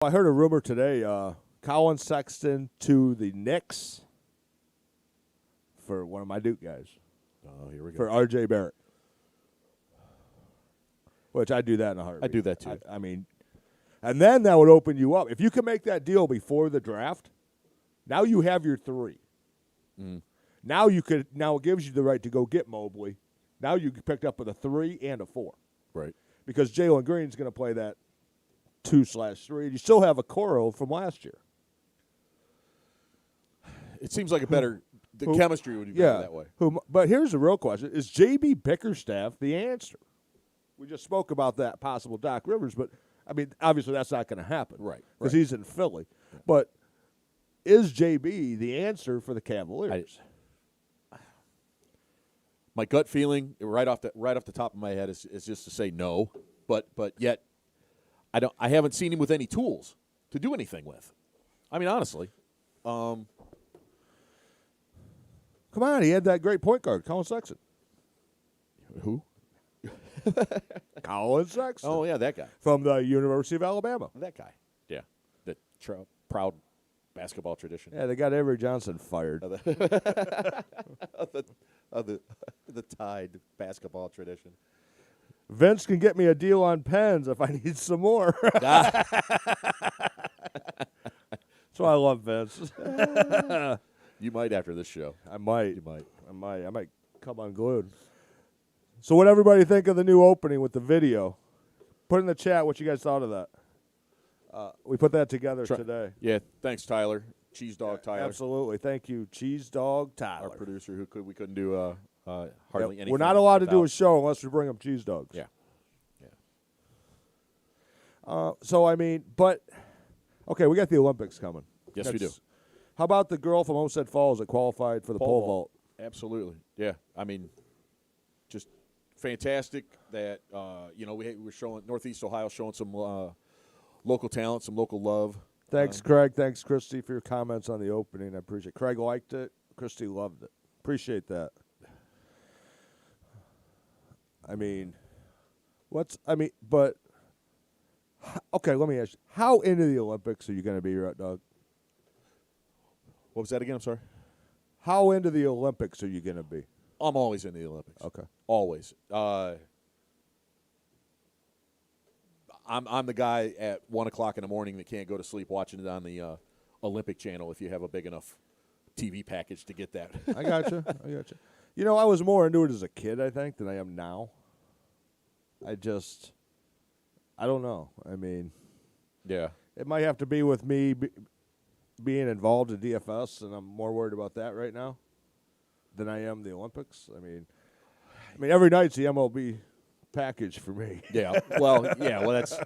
I heard a rumor today. Colin Sexton to the Knicks for one of my Duke guys. Oh, here we go. For R.J. Barrett. Which I'd do that in a heartbeat. I'd do that, too. I mean, and then that would open you up. If you can make that deal before the draft, now you have your three. Mm. Now it gives you the right to go get Mobley. Now you picked up with a 3 and a 4. Right. Because Jalen Green's going to play that 2/3. You still have a Okoro from last year. It seems like the chemistry would be better that way. But here's the real question. Is J.B. Bickerstaff the answer? We just spoke about that possible Doc Rivers, but, I mean, obviously that's not going to happen. Right. Because he's in Philly. Yeah. But is J.B. the answer for the Cavaliers? My gut feeling, right off the top of my head, is just to say no. But yet, I haven't seen him with any tools to do anything with. I mean, honestly. Come on, he had that great point guard, Colin Sexton. Who? Colin Sexton. Oh, yeah, that guy. From the University of Alabama. That guy. Yeah. The proud basketball tradition. Yeah, they got Avery Johnson fired. Of the Tide basketball tradition. Vince can get me a deal on pens if I need some more. That's why I love Vince. You might after this show. I might. You might. I might come unglued. So what everybody think of the new opening with the video? Put in the chat what you guys thought of that. We put that together today. Yeah, thanks, Tyler. Cheese Dog Tyler. Absolutely. Thank you, Cheese Dog Tyler. Our producer we couldn't do hardly anything. We're not allowed to do a show unless we bring up Cheese Dogs. Yeah. So, I mean, but, okay, we got the Olympics coming. Yes, we do. How about the girl from Homestead Falls that qualified for the pole vault? Absolutely. Yeah. I mean, just fantastic that, we're showing Northeast Ohio showing some local talent, some local love. Thanks, Craig. Thanks, Christy, for your comments on the opening. I appreciate it. Craig liked it. Christy loved it. Appreciate that. Okay, let me ask you, how into the Olympics are you going to be, Doug? What was that again? I'm sorry? How into the Olympics are you going to be? I'm always in the Olympics. Okay. Always. I'm the guy at 1 o'clock in the morning that can't go to sleep watching it on the Olympic channel if you have a big enough TV package to get that. I got you. You know, I was more into it as a kid, I think, than I am now. I don't know. I mean, yeah, it might have to be with me being involved in DFS, and I'm more worried about that right now than I am the Olympics. I mean, every night's the MLB package for me. Yeah. Well, that's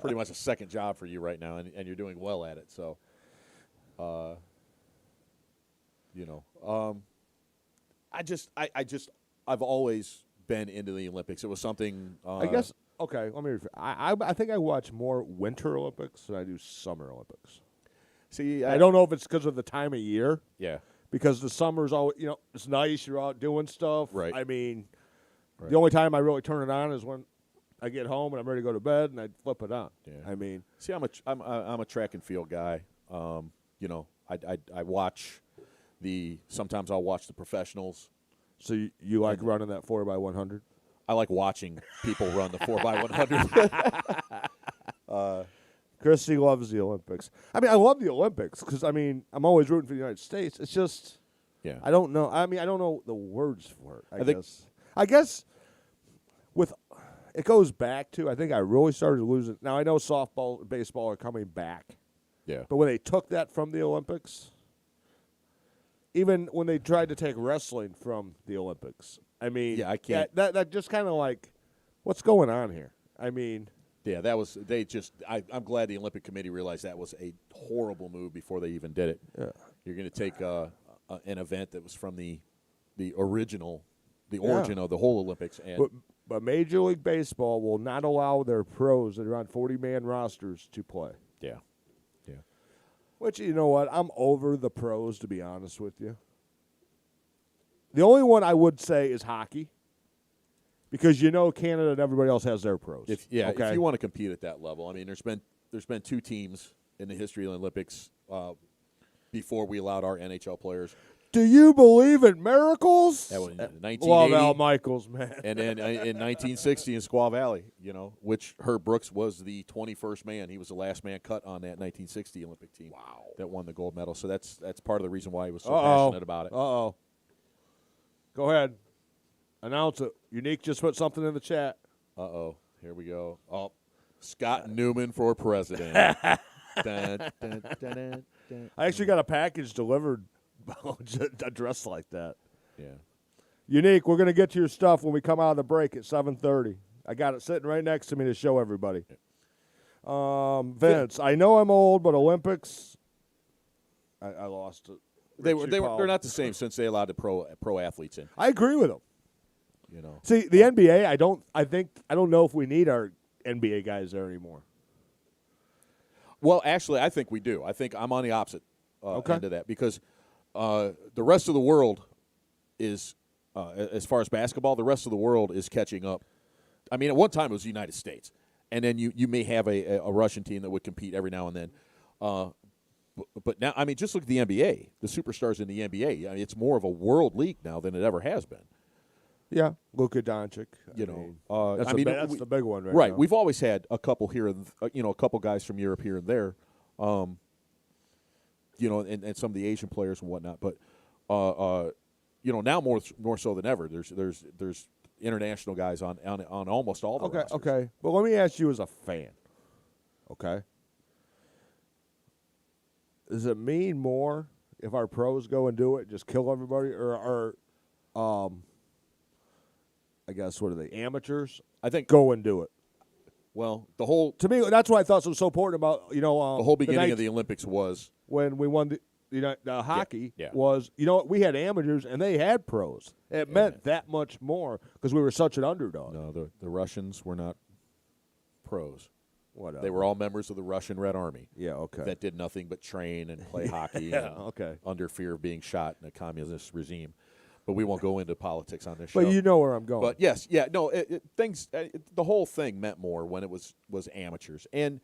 pretty much a second job for you right now, and you're doing well at it. So, I've always been into the Olympics. It was something. I guess. Okay, let me. I think I watch more Winter Olympics than I do Summer Olympics. See, I don't know if it's because of the time of year. Yeah. Because the summer's always, it's nice. You're out doing stuff. Right. I mean, the only time I really turn it on is when I get home and I'm ready to go to bed, and I flip it on. Yeah. I mean, see, I'm a track and field guy. I watch sometimes I'll watch the professionals. So you like running that 4x100? I like watching people run the 4x100. Christy loves the Olympics. I mean, I love the Olympics because, I'm always rooting for the United States. It's just, I don't know. I don't know the words for it, I guess it goes back to, I think I really started losing. Now, I know softball and baseball are coming back. Yeah. But when they took that from the Olympics, even when they tried to take wrestling from the Olympics, I can't. That just kind of like, what's going on here? Yeah, that was I'm glad the Olympic Committee realized that was a horrible move before they even did it. Yeah. You're going to take an event that was from the origin of the whole Olympics, and but Major League Baseball will not allow their pros that are on 40-man rosters to play. Yeah. Which, you know what, I'm over the pros, to be honest with you. The only one I would say is hockey. Because Canada and everybody else has their pros. If you want to compete at that level, there's been there's been 2 teams in the history of the Olympics before we allowed our NHL players. Do you believe in miracles? That was in 1980. Love Al Michaels, man. And then in 1960 in Squaw Valley, which Herb Brooks was the 21st man. He was the last man cut on that 1960 Olympic team. Wow. That won the gold medal. So that's part of the reason why he was so passionate about it. Uh-oh. Go ahead. Announce it. Unique just put something in the chat. Uh-oh. Here we go. Oh, Scott Newman for president. Dun, dun, dun, dun, dun. I actually got a package delivered dressed like that. Yeah. Unique, we're going to get to your stuff when we come out of the break at 7:30. I got it sitting right next to me to show everybody. Vince, I know I'm old, but Olympics, I lost it. They're not the same since they allowed the pro athletes in. I agree with them. See, the NBA, I don't know if we need our NBA guys there anymore. Well, actually, I think we do. I think I'm on the opposite end of that because the rest of the world is, as far as basketball, the rest of the world is catching up. I mean, at one time it was the United States, and then you may have a Russian team that would compete every now and then. But now, I mean, just look at the NBA. The superstars in the NBA, I mean, it's more of a world league now than it ever has been. Yeah, Luka Doncic. That's the big one, right? Now. We've always had a couple here, a couple guys from Europe here and there, and some of the Asian players and whatnot. But now more so than ever, there's international guys on almost all the rosters. Okay. Well, let me ask you as a fan. Okay. Does it mean more if our pros go and do it, just kill everybody, or I guess, what are they, amateurs? I think go and do it. Well, to me, that's what I thought was so important about the whole beginning of the Olympics was when we won the hockey. Yeah. Was we had amateurs and they had pros. It meant that much more because we were such an underdog. No, the Russians were not pros. Whatever. They were all members of the Russian Red Army. Yeah, okay. That did nothing but train and play hockey. Under fear of being shot in a communist regime. But we won't go into politics on this show. But you know where I'm going. But yes, no, the whole thing meant more when it was amateurs. And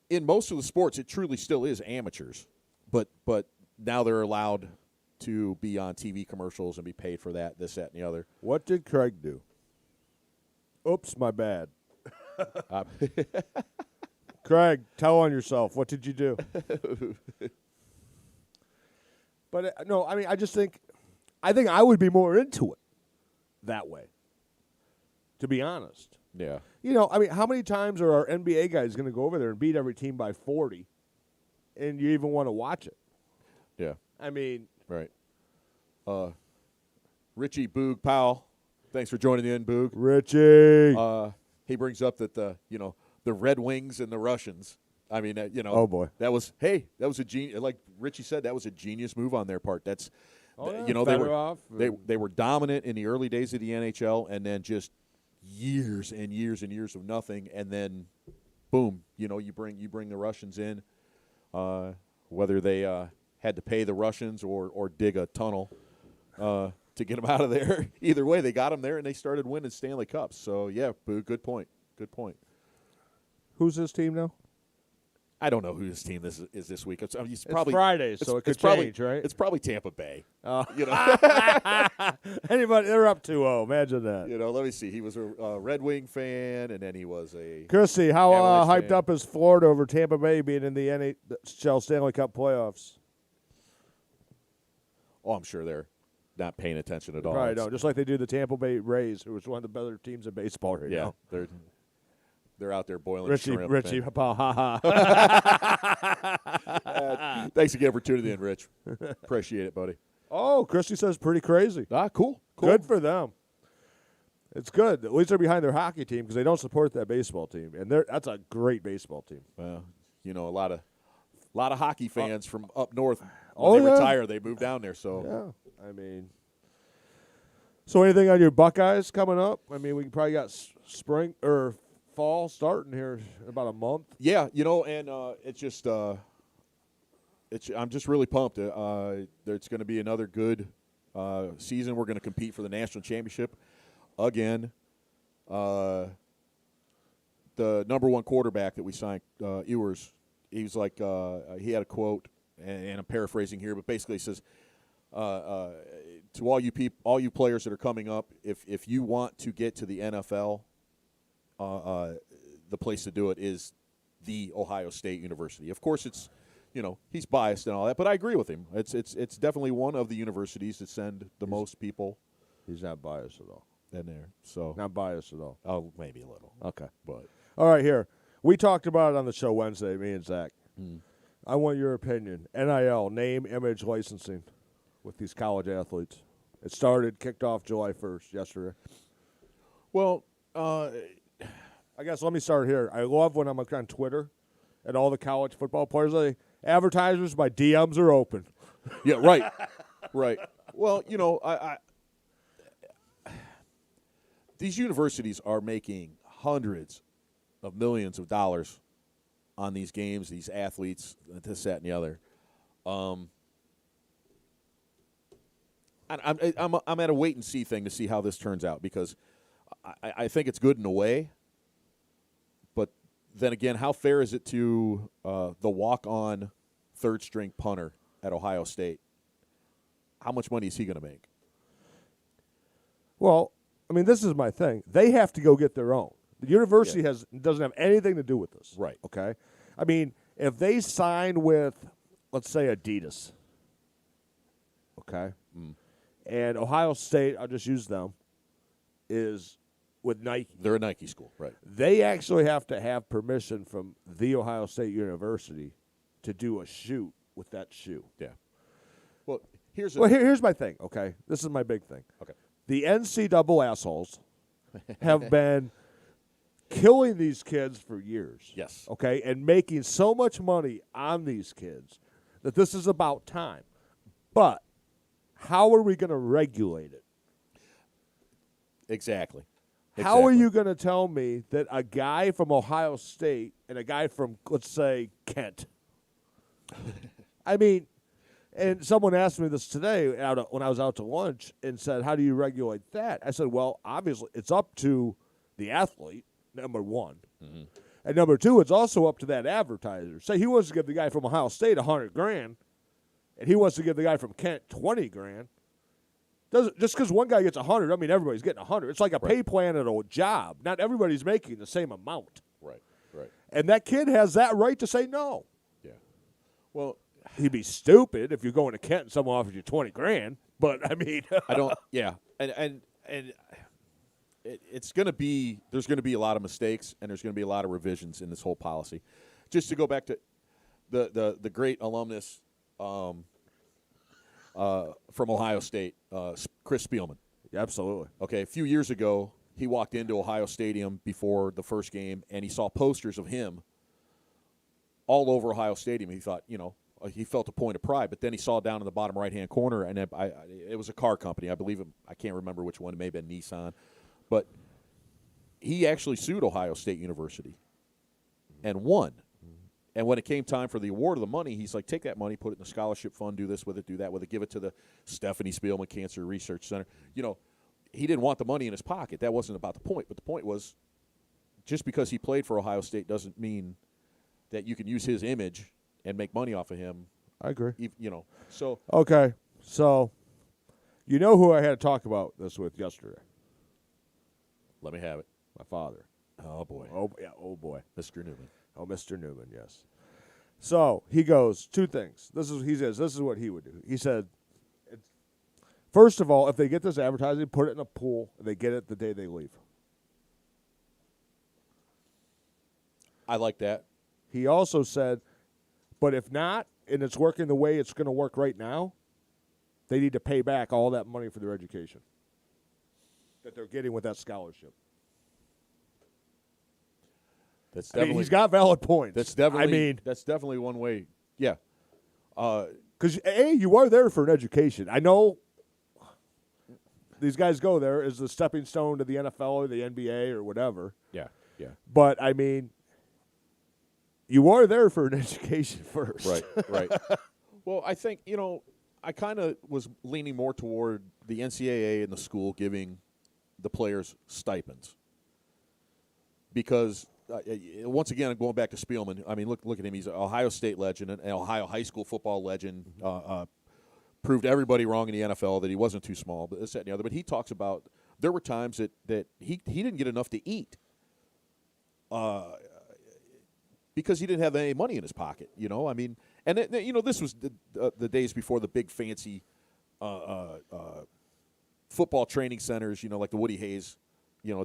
in most of the sports, it truly still is amateurs. But now they're allowed to be on TV commercials and be paid for that, this, that, and the other. What did Craig do? Oops, my bad. Craig, tell on yourself. What did you do? But no, I mean, I think I would be more into it that way, to be honest. Yeah. I mean, how many times are our NBA guys going to go over there and beat every team by 40, and you even want to watch it? Yeah. I mean. Right. Richie Boog Powell, thanks for joining in, Boog. Richie. He brings up that the Red Wings and the Russians. I mean, oh boy, that was a genius. Like Richie said, that was a genius move on their part. That's, they were dominant in the early days of the NHL, and then just years and years and years of nothing, and then, boom, you bring the Russians in, whether they had to pay the Russians or dig a tunnel to get them out of there. Either way, they got them there, and they started winning Stanley Cups. So, yeah, Boo, good point. Good point. Who's this team now? I don't know who his team is this week. It's probably Friday, so it could change, right? It's probably Tampa Bay. Anybody, they're up 2-0. Imagine that. Let me see. He was a Red Wing fan, and then he was a Chrissy, how hyped up is Florida over Tampa Bay being in the NHL Stanley Cup playoffs? Oh, I'm sure they're not paying attention at all. Probably don't. Just like they do the Tampa Bay Rays, who is one of the better teams in baseball right now. Yeah, they're out there boiling shrimp. Richie, ha. Thanks again for tuning in, Rich. Appreciate it, buddy. Oh, Christy says pretty crazy. Cool. Good for them. It's good. At least they're behind their hockey team because they don't support that baseball team, and that's a great baseball team. Well, a lot of hockey fans from up north. When they retire, they move down there. So yeah, I mean. So anything on your Buckeyes coming up? I mean, we probably got spring or fall starting here in about a month. Yeah, and it's just I'm just really pumped. It's going to be another good season. We're going to compete for the national championship again. the number one quarterback that we signed, Ewers, he was like, he had a quote, and I'm paraphrasing here, but basically he says, to all you players that are coming up, if you want to get to the NFL, the place to do it is the Ohio State University. Of course, it's, he's biased and all that, but I agree with him. It's definitely one of the universities that send the most people. He's not biased at all. In there, so not biased at all. Oh, maybe a little. Okay, but all right. Here we talked about it on the show Wednesday. Me and Zach. I want your opinion. NIL, name, image, licensing, with these college athletes. It kicked off July 1st, yesterday. Well, I guess let me start here. I love when I'm on Twitter and all the college football players, advertisers, my DMs are open. Yeah, right. Right. Well, these universities are making hundreds of millions of dollars on these games, these athletes, this, that, and the other. I'm at a wait and see thing to see how this turns out, because I think it's good in a way, but then again, how fair is it to the walk-on third-string punter at Ohio State? How much money is he going to make? Well, I mean, this is my thing. They have to go get their own. The university doesn't have anything to do with this. Right. Okay? I mean, if they sign with, let's say, Adidas, okay, and Ohio State, I'll just use them, is with Nike. They're a Nike school, right. They actually have to have permission from the Ohio State University to do a shoot with that shoe. Yeah. Well, here's my thing, okay? This is my big thing. Okay. The NCAA assholes have been killing these kids for years. Yes. Okay, and making so much money on these kids that this is about time. But how are we going to regulate it? Exactly. How are you going to tell me that a guy from Ohio State and a guy from, let's say, Kent, I mean, and someone asked me this today when I was out to lunch and said, how do you regulate that? I said, well, obviously, it's up to the athlete, number one. Mm-hmm. And number two, it's also up to that advertiser. Say he wants to give the guy from Ohio State $100,000, and he wants to give the guy from Kent $20,000. Just because one guy gets 100, I mean everybody's getting 100. It's like a pay plan at a job. Not everybody's making the same amount. Right, right. And that kid has that right to say no. Yeah. Well, he'd be stupid if you're going to Kent and someone offers you $20,000. But I mean, I don't. Yeah, and it's going to be, there's going to be a lot of mistakes, and there's going to be a lot of revisions in this whole policy. Just to go back to the great alumnus from Ohio State, Chris Spielman. Yeah, absolutely. Okay, a few years ago, he walked into Ohio Stadium before the first game, and he saw posters of him all over Ohio Stadium. He thought, he felt a point of pride, but then he saw down in the bottom right-hand corner, and it was a car company. I believe I can't remember which one. It may have been Nissan. But he actually sued Ohio State University and won. And when it came time for the award of the money, he's like, take that money, put it in the scholarship fund, do this with it, do that with it, give it to the Stephanie Spielman Cancer Research Center. He didn't want the money in his pocket. That wasn't about the point. But the point was, just because he played for Ohio State doesn't mean that you can use his image and make money off of him. I agree. So. Okay. So, who I had to talk about this with yesterday? Let me have it. My father. Oh, boy. Oh, yeah. Oh, boy. Mr. Newman. Oh, Mr. Newman, yes. So he goes, two things. He says this is what he would do. He said, first of all, if they get this advertising, put it in a pool, and they get it the day they leave. I like that. He also said, but if not, and it's working the way it's going to work right now, they need to pay back all that money for their education that they're getting with that scholarship. That's definitely, he's got valid points. That's definitely. That's definitely one way. Yeah. Because you are there for an education. I know these guys go there as a stepping stone to the NFL or the NBA or whatever. Yeah. Yeah. But you are there for an education first. Right. Right. Well, I think I kind of was leaning more toward the NCAA and the school giving the players stipends, because once again, I'm going back to Spielman. I mean, look at him. He's an Ohio State legend, an Ohio high school football legend. Proved everybody wrong in the NFL that he wasn't too small, but this, that, and the other. But he talks about there were times that he didn't get enough to eat because he didn't have any money in his pocket. I mean, and this was the days before the big fancy football training centers, like the Woody Hayes,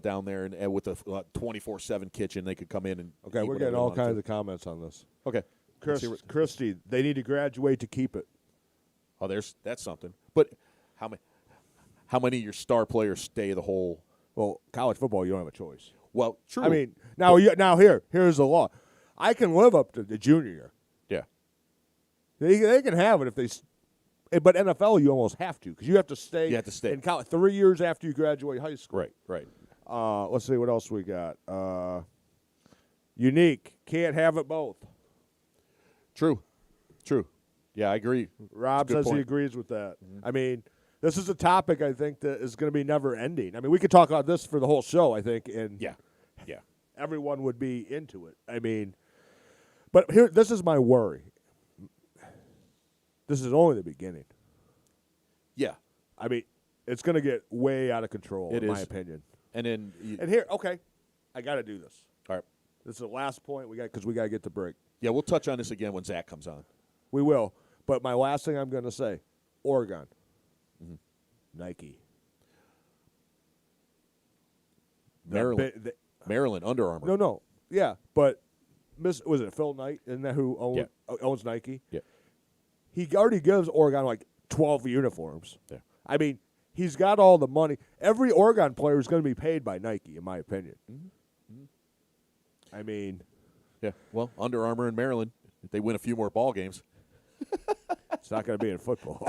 down there, and with the 24/7 kitchen, they could come in and okay. We're getting all kinds of comments on this. Okay, Christy, they need to graduate to keep it. Oh, that's something. But how many of your star players stay the whole? Well, college football, you don't have a choice. Well, true. I mean, here's the law. I can live up to the junior year. Yeah. They can have it if they. But NFL, you almost have to because you have to stay. You have to stay in college 3 years after you graduate high school. Right. Let's see what else we got. Unique, can't have it both. True. Yeah, I agree. Rob says he agrees with that. Mm-hmm. I mean, this is a topic I think that is going to be never ending. I mean, we could talk about this for the whole show, I think, and yeah, everyone would be into it. I mean, but this is my worry. This is only the beginning. Yeah. I mean, it's going to get way out of control, in my opinion. And then I got to do this. All right. This is the last point because we got to get to break. Yeah, we'll touch on this again when Zach comes on. We will. But my last thing I'm going to say, Oregon, Nike. Maryland, Under Armour. No. Yeah, but was it Phil Knight? Isn't that who owns Nike? Yeah. He already gives Oregon like 12 uniforms. Yeah. I mean, he's got all the money. Every Oregon player is going to be paid by Nike, in my opinion. I mean. Yeah, well, Under Armour in Maryland, if they win a few more ball games. It's not going to be in football.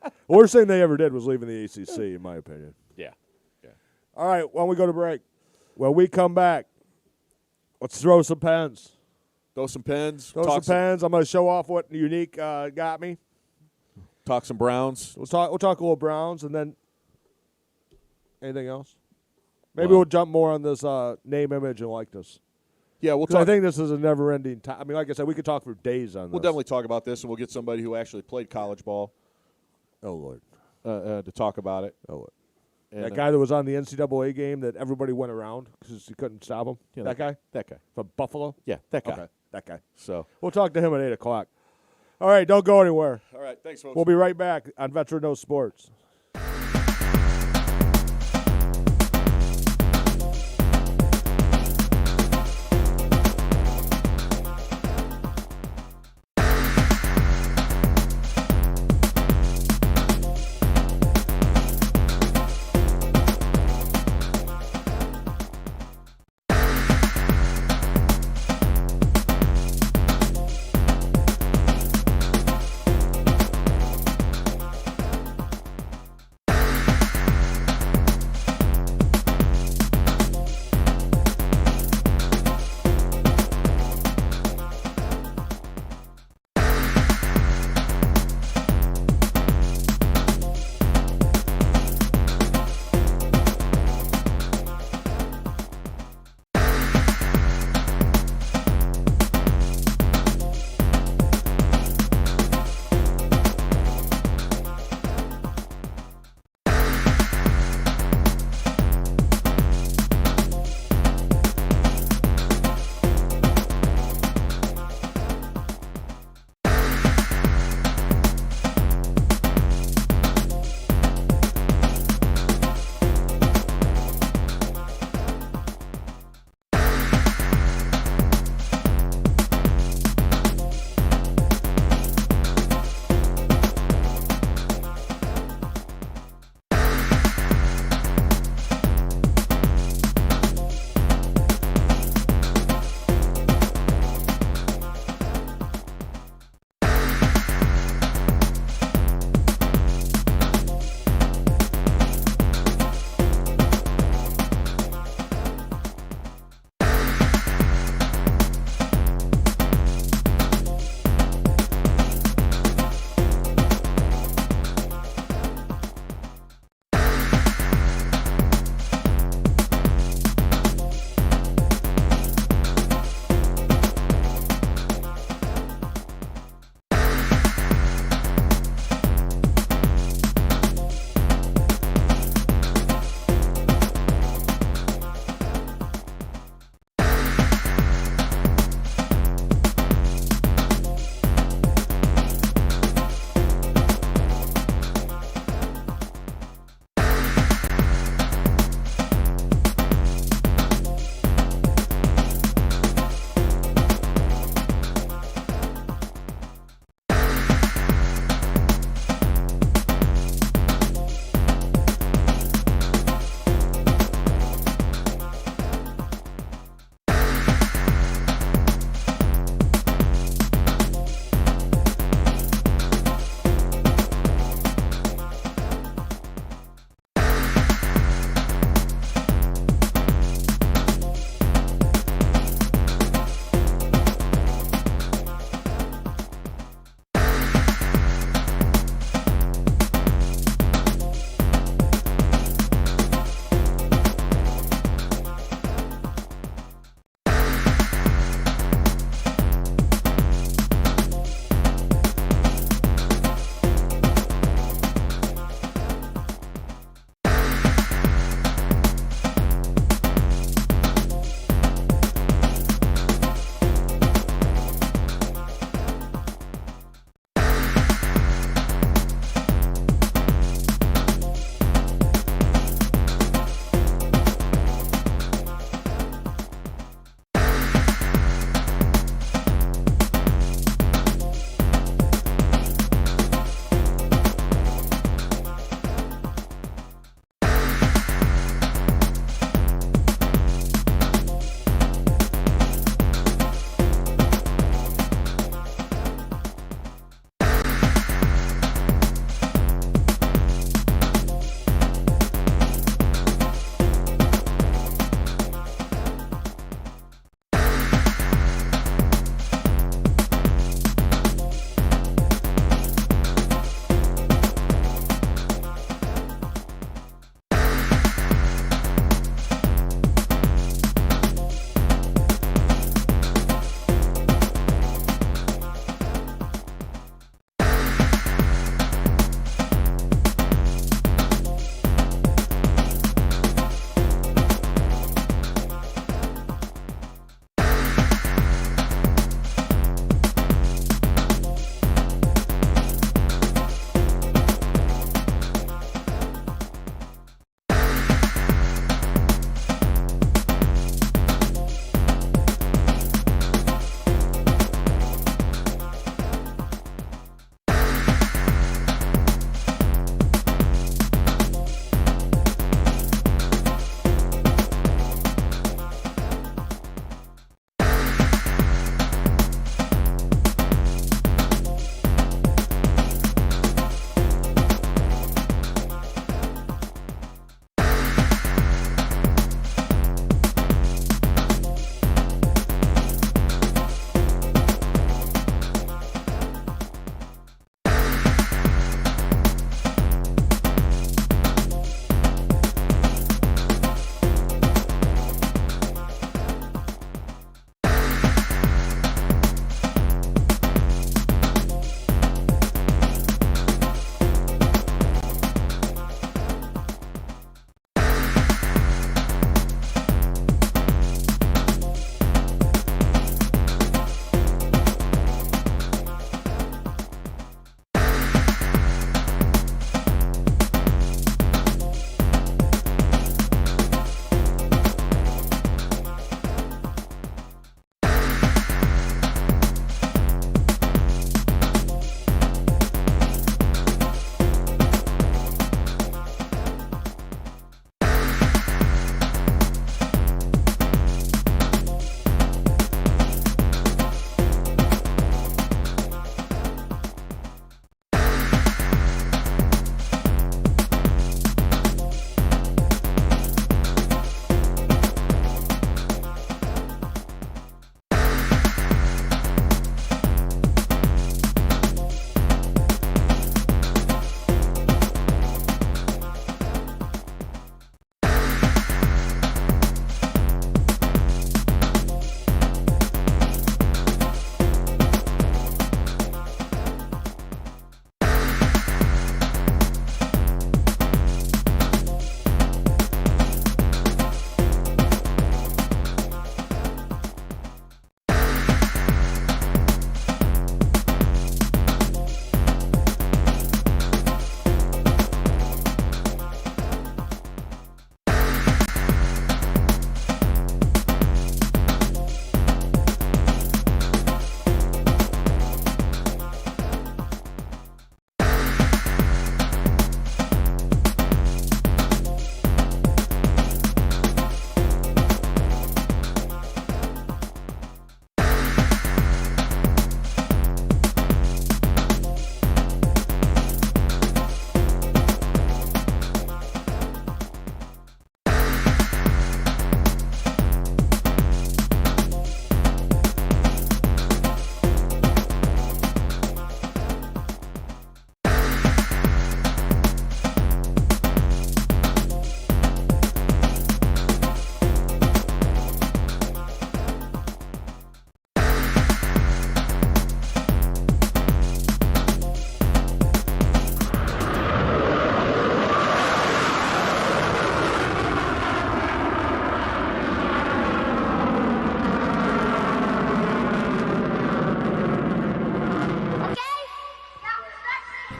The worst thing they ever did was leaving the ACC, in my opinion. Yeah. All right, when we go to break, when we come back, let's throw some pens. Throw some pens. I'm going to show off what Unique got me. Talk some Browns. We'll talk a little Browns, and then anything else? Maybe we'll jump more on this name, image, and likeness. Yeah, we'll talk. I think this is a never-ending time. I mean, like I said, we could talk for days on this. We'll definitely talk about this, and we'll get somebody who actually played college ball. Oh, Lord. To talk about it. Oh, Lord. And that guy that was on the NCAA game that everybody went around because you couldn't stop him? Yeah, that guy? That guy. From Buffalo? Yeah, that guy. Okay, that guy. So we'll talk to him at 8 o'clock. All right, don't go anywhere. All right, thanks, folks. We'll be right back on Veteran Knows Sports.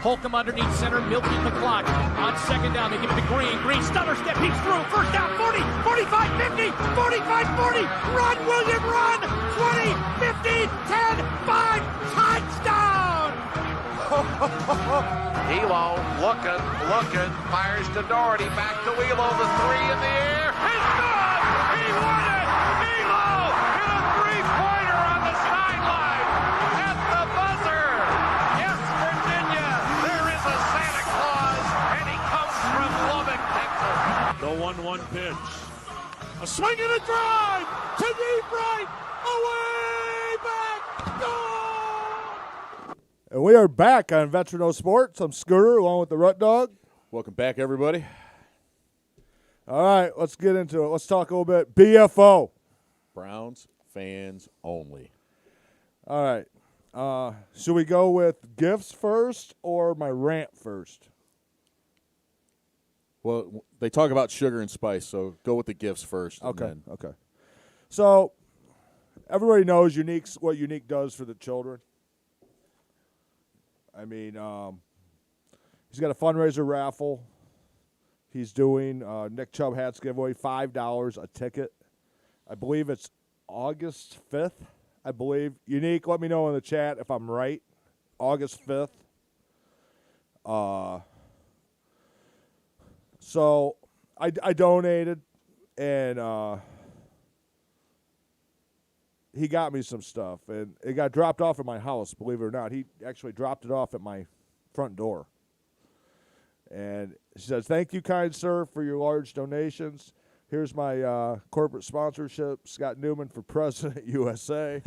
Holcomb underneath center, milking the clock. On second down, they give it to Green. Green stutter step, he's through. First down, 40, 45, 50, 45, 40. Run, William, run! 20, 15, 10, 5, touchdown! Elo looking, fires to Doherty, back to Elo, the three in the air. He's good! He won it! Elo hit a three-pointer on the sideline at the buzzer. Yes, Virginia, there is a Santa Claus, and he comes from Lubbock, Texas. The 1-1 pitch. A swing and a drive to deep right, away back, goal! And we are back on Veteran O Sports. I'm Scooter along with the Rut Dog. Welcome back, everybody. All right, let's get into it. Let's talk a little bit BFO. Browns fans only. All right. Should we go with gifts first or my rant first? Well, they talk about sugar and spice, so go with the gifts first. Okay. So everybody knows what Unique does for the children. I mean, he's got a fundraiser raffle. He's doing Nick Chubb hats giveaway, $5 a ticket. I believe it's August 5th, I believe. Unique, let me know in the chat if I'm right. August 5th. So I donated, and he got me some stuff, and it got dropped off at my house, believe it or not. He actually dropped it off at my front door. And he says, "Thank you, kind sir, for your large donations. Here's my corporate sponsorship, Scott Newman for President USA.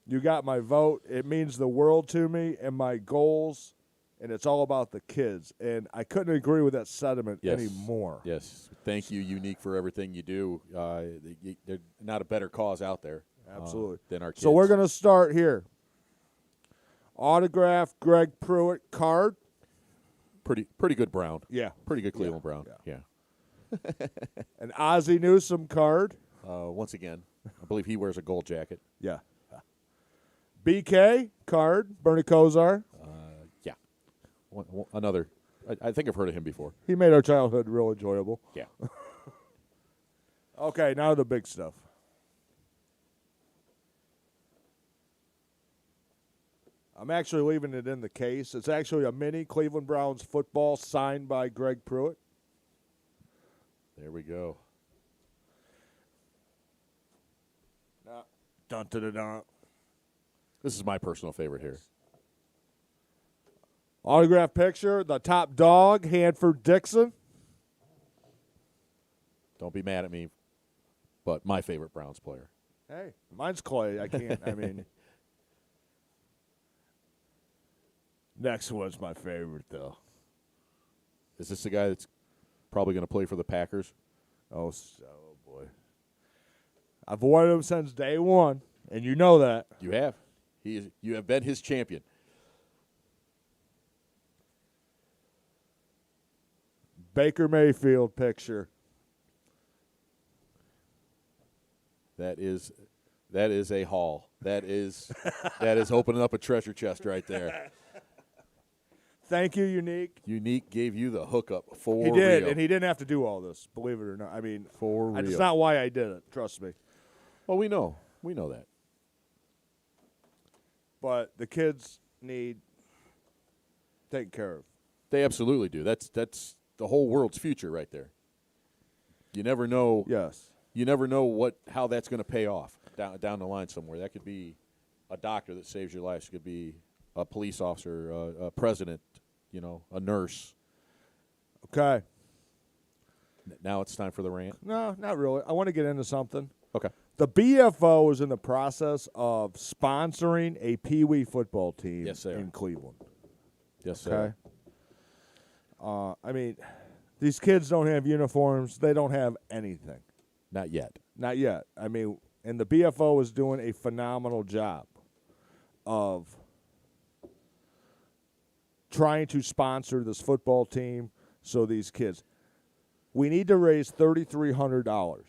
You got my vote. It means the world to me and my goals, and it's all about the kids." And I couldn't agree with that sentiment anymore. Yes. Thank you, Unique, for everything you do. There's not a better cause out there. Absolutely. Than our kids. So we're going to start here. Autograph Greg Pruitt card. Pretty good Brown. Yeah. Pretty good Cleveland Brown. Yeah. An Ozzie Newsome card. Once again, I believe he wears a gold jacket. Yeah. BK card. Bernie Kosar. Yeah. Another. I think I've heard of him before. He made our childhood real enjoyable. Yeah. Okay, now the big stuff. I'm actually leaving it in the case. It's actually a mini Cleveland Browns football signed by Greg Pruitt. There we go. Dun, dun, dun, dun. This is my personal favorite here. Autograph picture, the top dog, Hanford Dixon. Don't be mad at me, but my favorite Browns player. Hey, mine's Clay. I can't, Next one's my favorite, though. Is this the guy that's probably going to play for the Packers? Oh, boy. I've wanted him since day one, and you know that. You have. You have been his champion. Baker Mayfield picture. That is a haul. That is opening up a treasure chest right there. Thank you, Unique. Unique gave you the hookup for He did, real. and he didn't have to do all this, believe it or not. For real. That's not why I did it, trust me. Well, we know. We know that. But the kids need taken care of. They absolutely do. That's the whole world's future right there. You never know. Yes. You never know how that's going to pay off down the line somewhere. That could be a doctor that saves your life. It could be a police officer, a president, a nurse. Okay. Now it's time for the rant. No, not really. I want to get into something. Okay. The BFO is in the process of sponsoring a Pee Wee football team in Cleveland. Yes, sir. Okay. These kids don't have uniforms. They don't have anything. Not yet. Not yet. And the BFO is doing a phenomenal job of trying to sponsor this football team so these kids. We need to raise $3,300.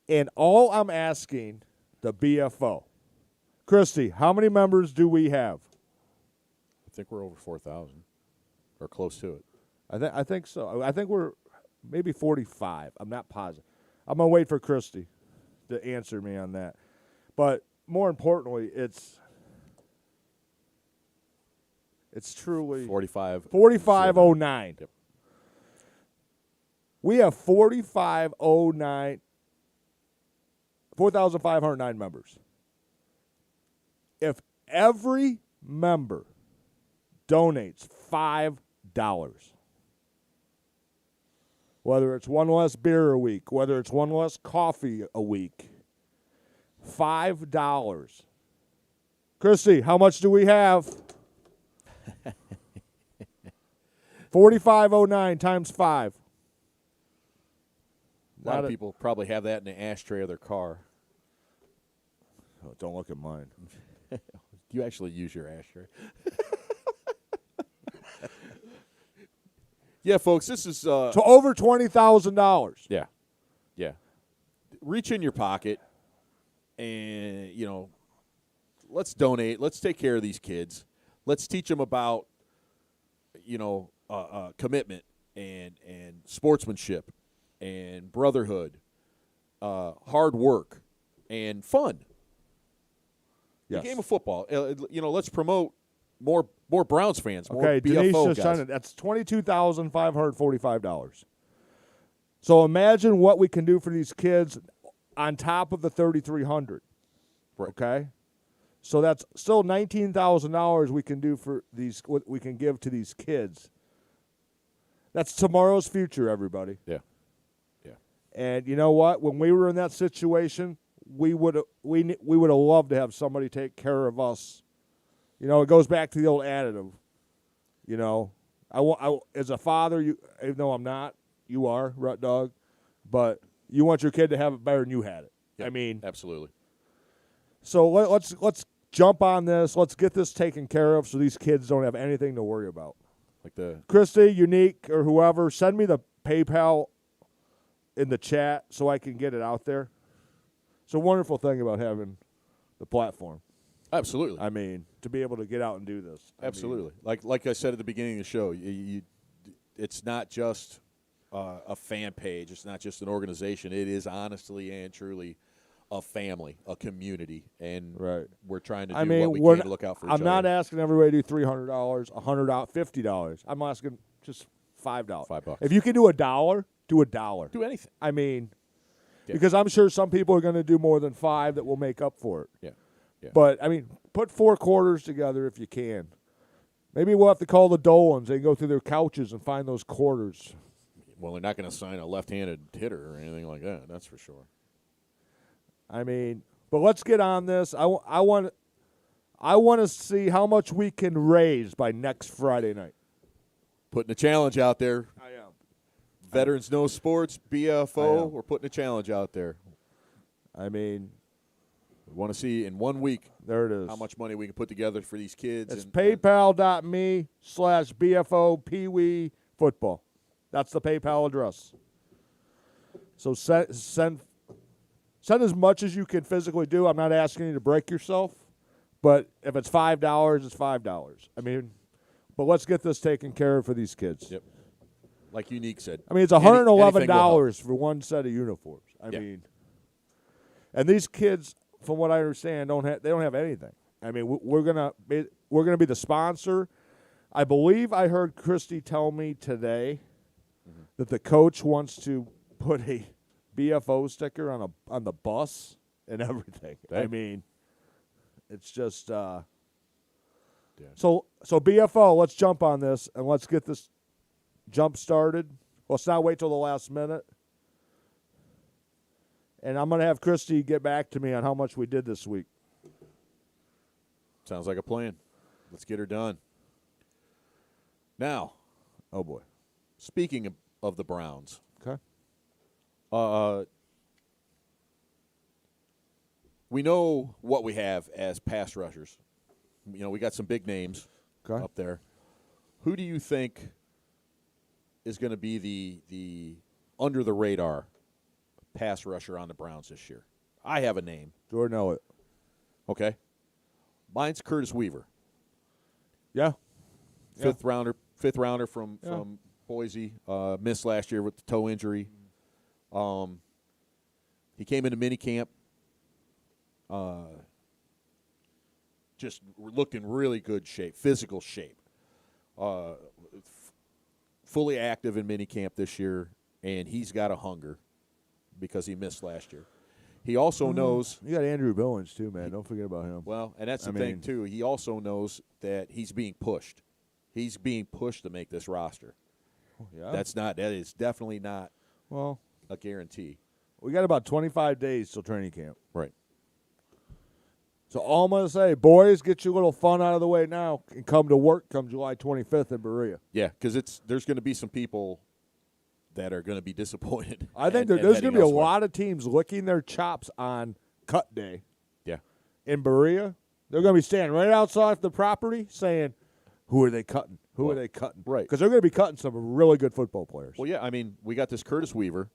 And all I'm asking the BFO, Christy, how many members do we have? think we're over 4,000 or close to it. I think so. I think we're maybe 45. I'm not positive. I'm going to wait for Christy to answer me on that. But more importantly, it's truly 4509. Yep. We have 4,509 members. If every member donates $5, whether it's one less beer a week, whether it's one less coffee a week, $5. Christy, how much do we have? 4509 times 5. A lot of people probably have that in the ashtray of their car. Oh, don't look at mine. You actually use your ashtray. Yeah, folks, this is so over $20,000. Yeah. Reach in your pocket and, let's donate. Let's take care of these kids. Let's teach them about, commitment and sportsmanship and brotherhood, hard work, and fun. Yes. The game of football. Let's promote more Browns fans, more Okay, Denise BFO just guys. signed it. That's $22,545. So imagine what we can do for these kids on top of the $3,300. Right. Okay, so that's still $19,000 we can do for these. What we can give to these kids. That's tomorrow's future, everybody. Yeah. And you know what? When we were in that situation, we would have loved to have somebody take care of us. It goes back to the old adage. I as a father, even though I'm not, you are, Rut Dog, but you want your kid to have it better than you had it. Yep. I mean, absolutely. So let's jump on this. Let's get this taken care of so these kids don't have anything to worry about. Like the Christy, Unique, or whoever, send me the PayPal in the chat so I can get it out there. It's a wonderful thing about having the platform. Absolutely. I mean, to be able to get out and do this. Absolutely. Like I said at the beginning of the show, it's not just a fan page. It's not just an organization. It is honestly and truly a family, a community, and we're trying to do what we can to look out for each other. I'm not asking everybody to do $300, $100, $50. I'm asking just $5. $5. If you can do $1, do $1. Do anything. I mean, because I'm sure some people are going to do more than $5 that will make up for it. Yeah. But, I mean, put 4 quarters together if you can. Maybe we'll have to call the Dolans. They can go through their couches and find those quarters. Well, they're not going to sign a left-handed hitter or anything like that. That's for sure. I mean, but let's get on this. I want to see how much we can raise by next Friday night. Putting a challenge out there. I am. Veterans Know Sports, BFO, we're putting a challenge out there. I mean, we want to see in 1 week there it is. how much money we can put together for these kids. It's paypal.me/BFO Pee Wee Football. That's the PayPal address. So send as much as you can physically do. I'm not asking you to break yourself, but if it's $5, it's $5. I mean, but let's get this taken care of for these kids. Yep. Like Unique said. I mean, it's $111 for one set of uniforms. I mean, and these kids, from what I understand, they don't have anything. I mean, we're gonna be the sponsor. I believe I heard Christy tell me today that the coach wants to put a BFO sticker on the bus and everything. I mean, it's just so BFO. Let's jump on this and let's get this jump started. Let's not wait till the last minute. And I'm going to have Christy get back to me on how much we did this week. Sounds like a plan. Let's get her done. Now, oh boy. Speaking of the Browns. Okay. We know what we have as pass rushers. We got some big names up there. Who do you think is going to be the under the radar pass rusher on the Browns this year? I have a name. Jordan Elliott. Okay. Mine's Curtis Weaver. Yeah. fifth rounder from Boise. Missed last year with the toe injury. He came into minicamp. Just looked in really good shape, physical shape. Fully active in minicamp this year, and he's got a hunger because he missed last year. He also knows you got Andrew Billings too, man. Don't forget about him. Well, and that's the thing too. He also knows that he's being pushed. He's being pushed to make this roster. Yeah. That is definitely not well a guarantee. We got about 25 days till training camp. Right. So all I'm going to say, boys, get your little fun out of the way now and come to work come July 25th in Berea. Yeah, because there's going to be some people that are going to be disappointed. I think there's going to be a lot of teams licking their chops on cut day. Yeah. In Berea. They're going to be standing right outside the property saying, who are they cutting? Who are they cutting? Right. Because they're going to be cutting some really good football players. Well, yeah, I mean, we got this Curtis Weaver.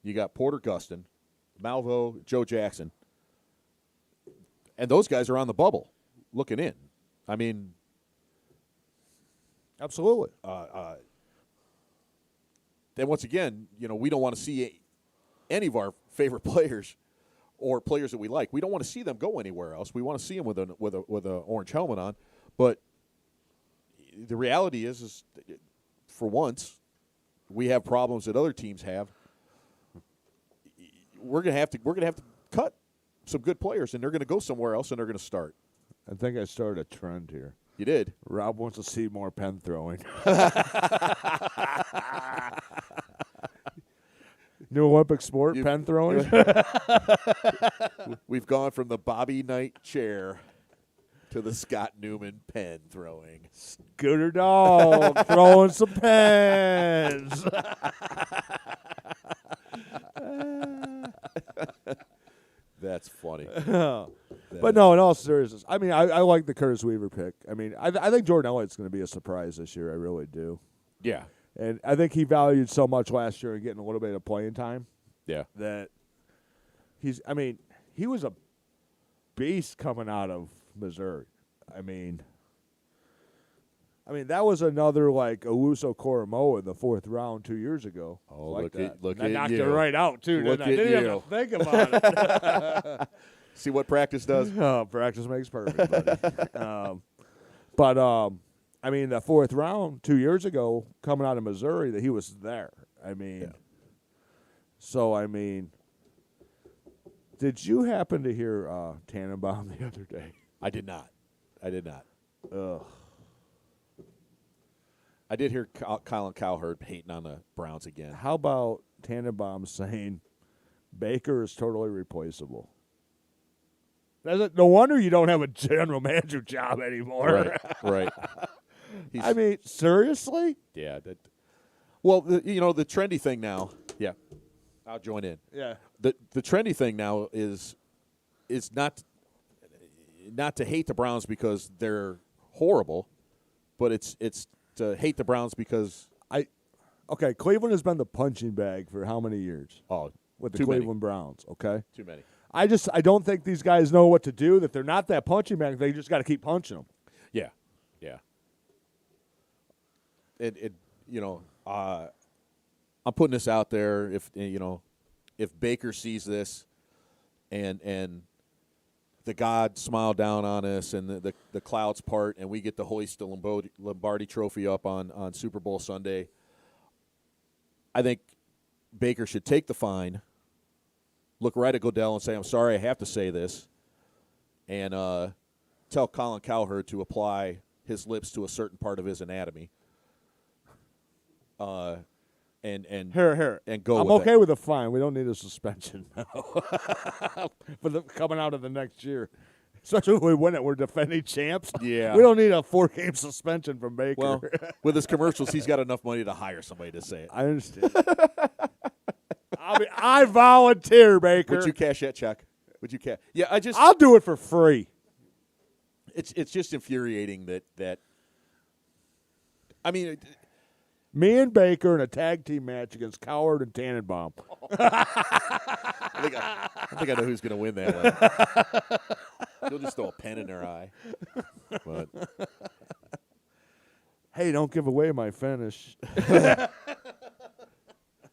You got Porter Gustin, Malvo, Joe Jackson. And those guys are on the bubble looking in. I mean, absolutely. Then once again, we don't want to see any of our favorite players or players that we like. We don't want to see them go anywhere else. We want to see them with a orange helmet on. But the reality is for once, we have problems that other teams have. We're gonna have to cut some good players, and they're going to go somewhere else, and they're going to start. I think I started a trend here. You did? Rob wants to see more pen throwing. New Olympic sport, pen throwing? We've gone from the Bobby Knight chair to the Scott Newman pen throwing. Scooter Dog throwing some pens. That's funny. But no, in all seriousness, I mean, I like the Curtis Weaver pick. I mean, I think Jordan Elliott's going to be a surprise this year. I really do. Yeah. And I think he valued so much last year and getting a little bit of playing time. Yeah. That he was a beast coming out of Missouri. I mean, that was another like Owusu Koromoa in the 4th round 2 years ago. Oh, like look I at knocked you. it right out too. Look didn't I? Didn't even think about it. See what practice does? Oh, practice makes perfect, buddy. I mean, the 4th round 2 years ago, coming out of Missouri, that he was there. I mean, so I mean, did you happen to hear Tannenbaum the other day? I did not. Ugh. I did hear Colin Cowherd hating on the Browns again. How about Tannenbaum saying Baker is totally replaceable? No wonder you don't have a general manager job anymore. Right. I mean, seriously? Yeah. Well, the trendy thing now. Yeah, I'll join in. Yeah. The trendy thing now is not to hate the Browns because they're horrible, but it's to hate the Browns because Okay, Cleveland has been the punching bag for how many years? Oh, with the too Cleveland many. Browns, okay? Too many. I don't think these guys know what to do, that they're not that punching bag. They just got to keep punching them. Yeah. I'm putting this out there. If Baker sees this, and the God smile down on us, and the clouds part, and we get to hoist the Lombardi Trophy up on Super Bowl Sunday, I think Baker should take the fine, look right at Goodell and say, "I'm sorry, I have to say this," and tell Colin Cowherd to apply his lips to a certain part of his anatomy. And Here. and go. I'm okay with a fine. We don't need a suspension now. For coming out of the next year, especially if we win it, we're defending champs. Yeah, we don't need a 4-game suspension from Baker. Well, with his commercials, he's got enough money to hire somebody to say it. I understand. I volunteer, Baker. Would you cash that check? Would you cash? Yeah, I'll do it for free. It's just infuriating that. I mean. Me and Baker in a tag team match against Cowherd and Tannenbaum. I think I know who's going to win that one. He'll just throw a pen in their eye. But Hey, don't give away my finish. The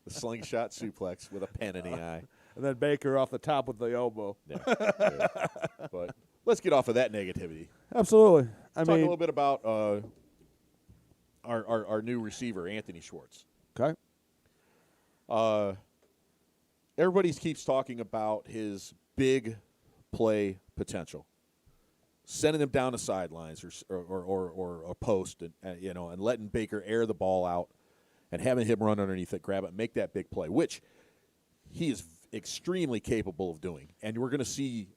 slingshot suplex with a pen in the eye. And then Baker off the top with the elbow. Yeah. But let's get off of that negativity. Absolutely. Talk a little bit about our new receiver, Anthony Schwartz. Okay. Everybody keeps talking about his big play potential, sending him down the sidelines or a post, and and letting Baker air the ball out, and having him run underneath it, grab it, make that big play, which he is extremely capable of doing. And we're going to see,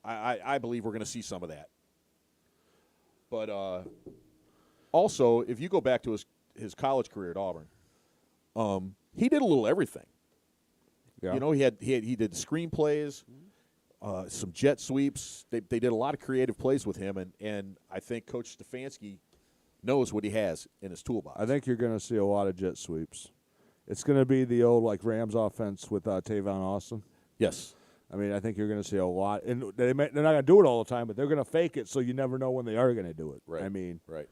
I believe we're going to see some of that. But also, if you go back to his college career at Auburn, he did a little everything. Yeah. He did screenplays, some jet sweeps. They did a lot of creative plays with him, and I think Coach Stefanski knows what he has in his toolbox. I think you're going to see a lot of jet sweeps. It's going to be the old Rams offense with Tavon Austin. Yes. I mean, I think you're going to see a lot, and they're not going to do it all the time, but they're going to fake it, so you never know when they are going to do it. Right. I mean, right.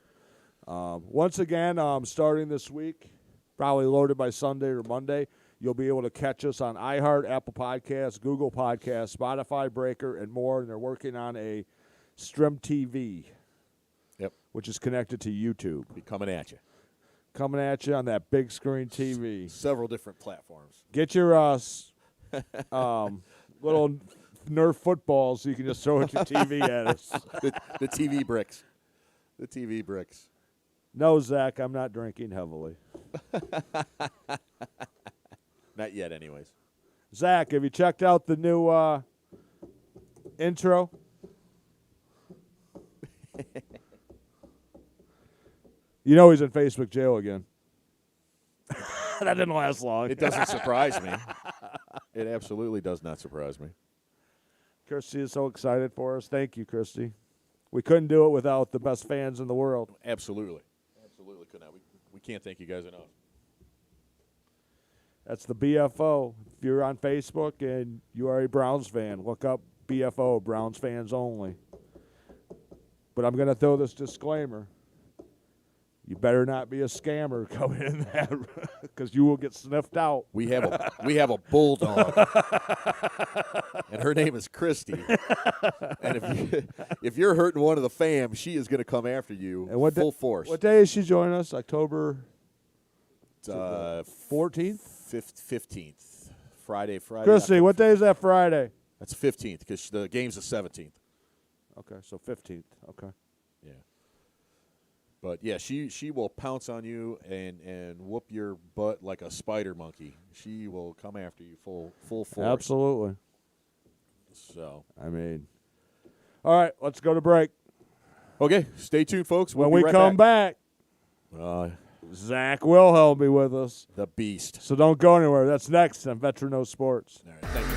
Once again, starting this week, probably loaded by Sunday or Monday, you'll be able to catch us on iHeart, Apple Podcasts, Google Podcasts, Spotify, Breaker, and more. And they're working on a Stream TV, which is connected to YouTube. Be coming at you. Coming at you on that big screen TV. Several different platforms. Get your little Nerf footballs so you can just throw at your TV at us. The TV bricks. The TV bricks. No, Zach, I'm not drinking heavily. Not yet, anyways. Zach, have you checked out the new intro? You know he's in Facebook jail again. That didn't last long. It doesn't surprise me. It absolutely does not surprise me. Christy is so excited for us. Thank you, Christy. We couldn't do it without the best fans in the world. Absolutely. Absolutely could not. We can't thank you guys enough. That's the BFO. If you're on Facebook and you are a Browns fan, look up BFO, Browns fans only. But I'm going to throw this disclaimer. You better not be a scammer coming in that, because you will get sniffed out. We have a bulldog, and her name is Christy. And if you're hurting one of the fam, she is going to come after you full force. What day is she joining us? October 14th, 15th, Friday. Christy, what day is that Friday? That's 15th because the game's the 17th. Okay, so 15th. Okay. Yeah. But, yeah, she will pounce on you and whoop your butt like a spider monkey. She will come after you full force. Absolutely. So. I mean. All right, let's go to break. Okay, stay tuned, folks. When we come back, Zach Wilhelm will be with us. The beast. So don't go anywhere. That's next on Veteran No Sports. All right, thank you.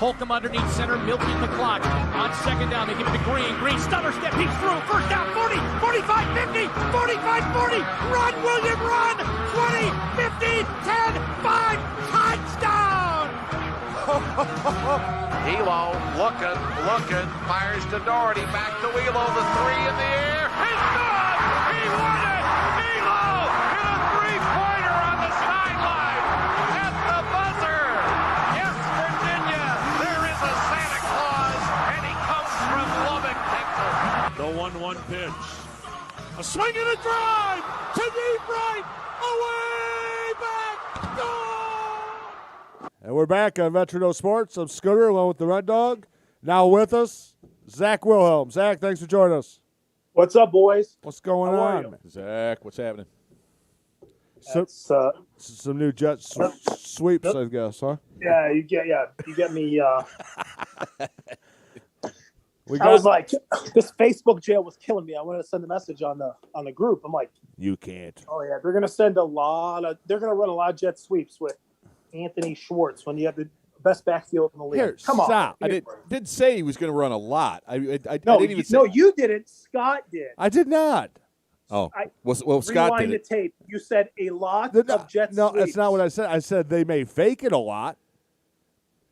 Holcomb underneath center, milking the clock. On second down, they give it to Green. Green stutter step, he's through. First down, 40, 45, 50, 45, 40. Run, William, run! 20, 15, 10, 5, touchdown! Elo looking, fires to Doherty, back to Elo, the 3 in the air. He's good! He won it! Elo hit a three-pointer on the sideline at the buzzer. Yes, Virginia, there is a Santa Claus, and he comes from Lubbock, Texas. The 1-1 pitch. A swing and a drive to deep right. Away back. Goal! And we're back on Veterano Sports. I'm Scooter along with the Red Dog. Now with us, Zach Wilhelm. Zach, thanks for joining us. What's up, boys? What's going How are on, you? man? Zach, what's happening? Some new jet sweeps, I guess, huh? Yeah, you get me. We I was like, this Facebook jail was killing me. I wanted to send a message on the group. I'm like, you can't. oh yeah, they're gonna run a lot of jet sweeps with Anthony Schwartz when you have the best backfield in the league. Here, Come on, stop. I didn't say he was going to run a lot. I didn't No, even say. you didn't. Scott did. I did not. Oh, I- well, Scott Rewind did the it. tape. You said a lot No, of jet no, sweeps. that's not what I said. I said they may fake it a lot,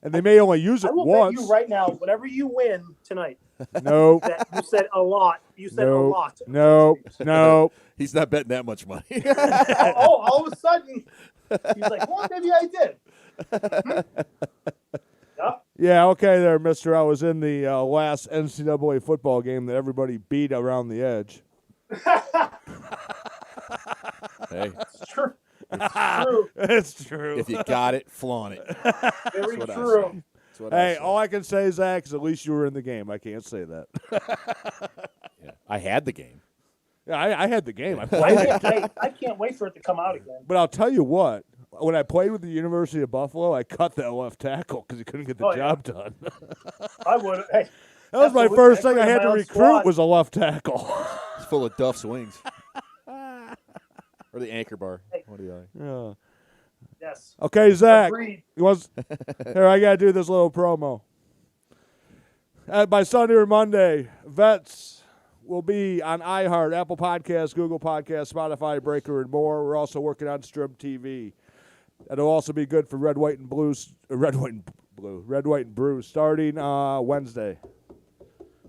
and they may only use I it will once. bet you right now, whenever you win tonight, No, that you said a lot. You said a no, lot. of no, jet sweeps. no. He's not betting that much money. All of a sudden, he's like, well, maybe I did. Yep. Yeah, okay there, mister. I was in the last NCAA football game that everybody beat around the edge. Hey, It's true. It's true. It's true. if you got it, flaunt it. Very what I true. That's what I Hey, say. all I can say, Zach, is at least you were in the game. I can't say that. Yeah. I had the game. Yeah, I had the game. I played it. I can't wait for it to come out again. But I'll tell you what. When I played with the University of Buffalo, I cut that left tackle because he couldn't get the Oh, yeah. job done. I would. Hey, That was my absolutely. first thing put I in had my to own recruit squad. was a left tackle. It's full of Duff's wings. Or the anchor bar. What do you like? Yeah. Yes. Okay, Zach. Agreed. Here, I got to do this little promo. By Sunday or Monday, Vets will be on iHeart, Apple Podcasts, Google Podcasts, Spotify, Breaker, and more. We're also working on Strum TV. It'll also be good for Red, White, and Blue, starting Wednesday.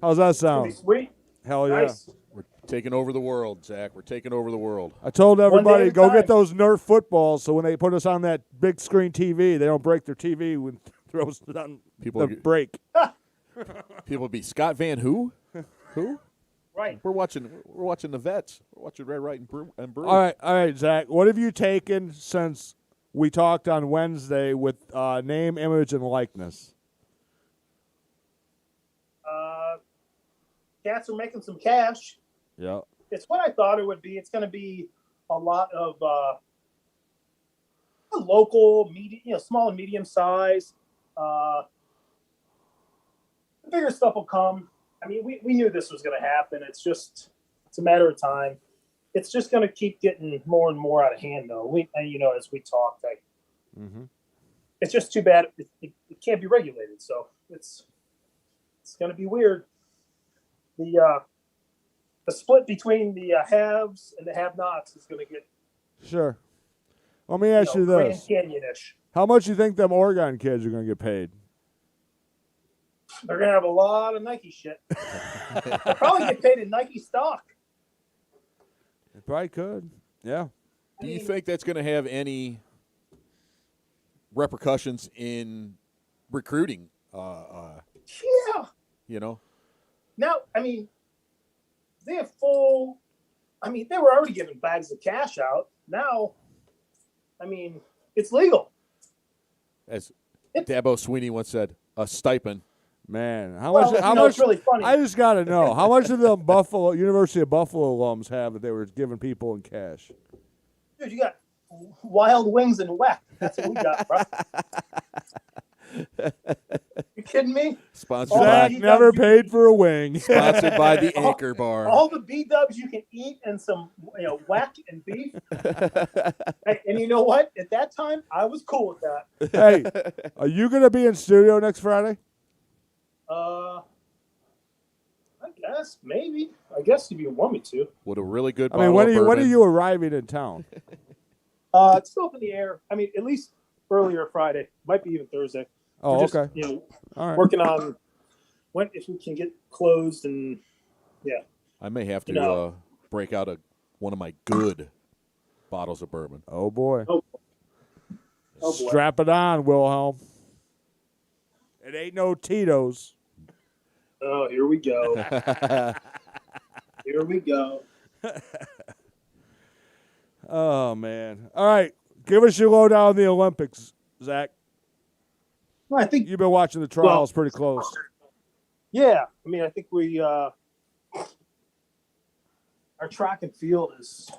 How's that Pretty sound? sweet. Hell yeah. Nice. We're taking over the world, Zach. We're taking over the world. I told everybody, at a go time. get those Nerf footballs so when they put us on that big screen TV, they don't break their TV when throws on People the get- break. People be Scott Van who? Who? Right. We're watching the Vets. We're watching Red, Right, and Brew. All right, Zach. What have you taken since we talked on Wednesday with name, image, and likeness? Cats are making some cash. Yeah. It's what I thought it would be. It's going to be a lot of local, small and medium size. The bigger stuff will come. I mean, we knew this was going to happen. It's a matter of time. It's just going to keep getting more and more out of hand, though. As we talked, it's just too bad it can't be regulated. So it's going to be weird. The split between the haves and the have-nots is going to get Sure. Let me ask you Grand this. Canyon-ish. How much do you think them Oregon kids are going to get paid? They're going to have a lot of Nike shit. They'll probably get paid in Nike stock. They probably could. Yeah. Do you think that's going to have any repercussions in recruiting? Yeah. You know, Now, I mean, they have full. I mean, they were already giving bags of cash out. Now, I mean, it's legal. as Dabo Sweeney once said, a stipend. Man, how Well, much? How you know, much? it's really funny. I just got to know how much did the University of Buffalo alums have that they were giving people in cash? Dude, you got Wild Wings and Whack. That's what we got, bro. You kidding me? Sponsored Zach by, never paid for a wing. sponsored by the Anchor Bar. All the B-dubs you can eat and some whack and beef. Hey, and you know what? At that time, I was cool with that. Hey, are you going to be in studio next Friday? I guess maybe. I guess if you want me to. With a really good I mean, bottle when of are bourbon. you arriving in town? It's still up in the air. I mean, at least earlier Friday. Might be even Thursday. Oh, We're just, okay. All right. working on when if we can get closed and I may have to break out one of my good bottles of bourbon. Oh, boy. Oh boy. Strap it on, Wilhelm. It ain't no Tito's. Oh, here we go. Here we go. Oh, man. All right. Give us your lowdown on the Olympics, Zach. Well, I think You've been watching the trials pretty close. yeah. I mean, I think we our track and field is. I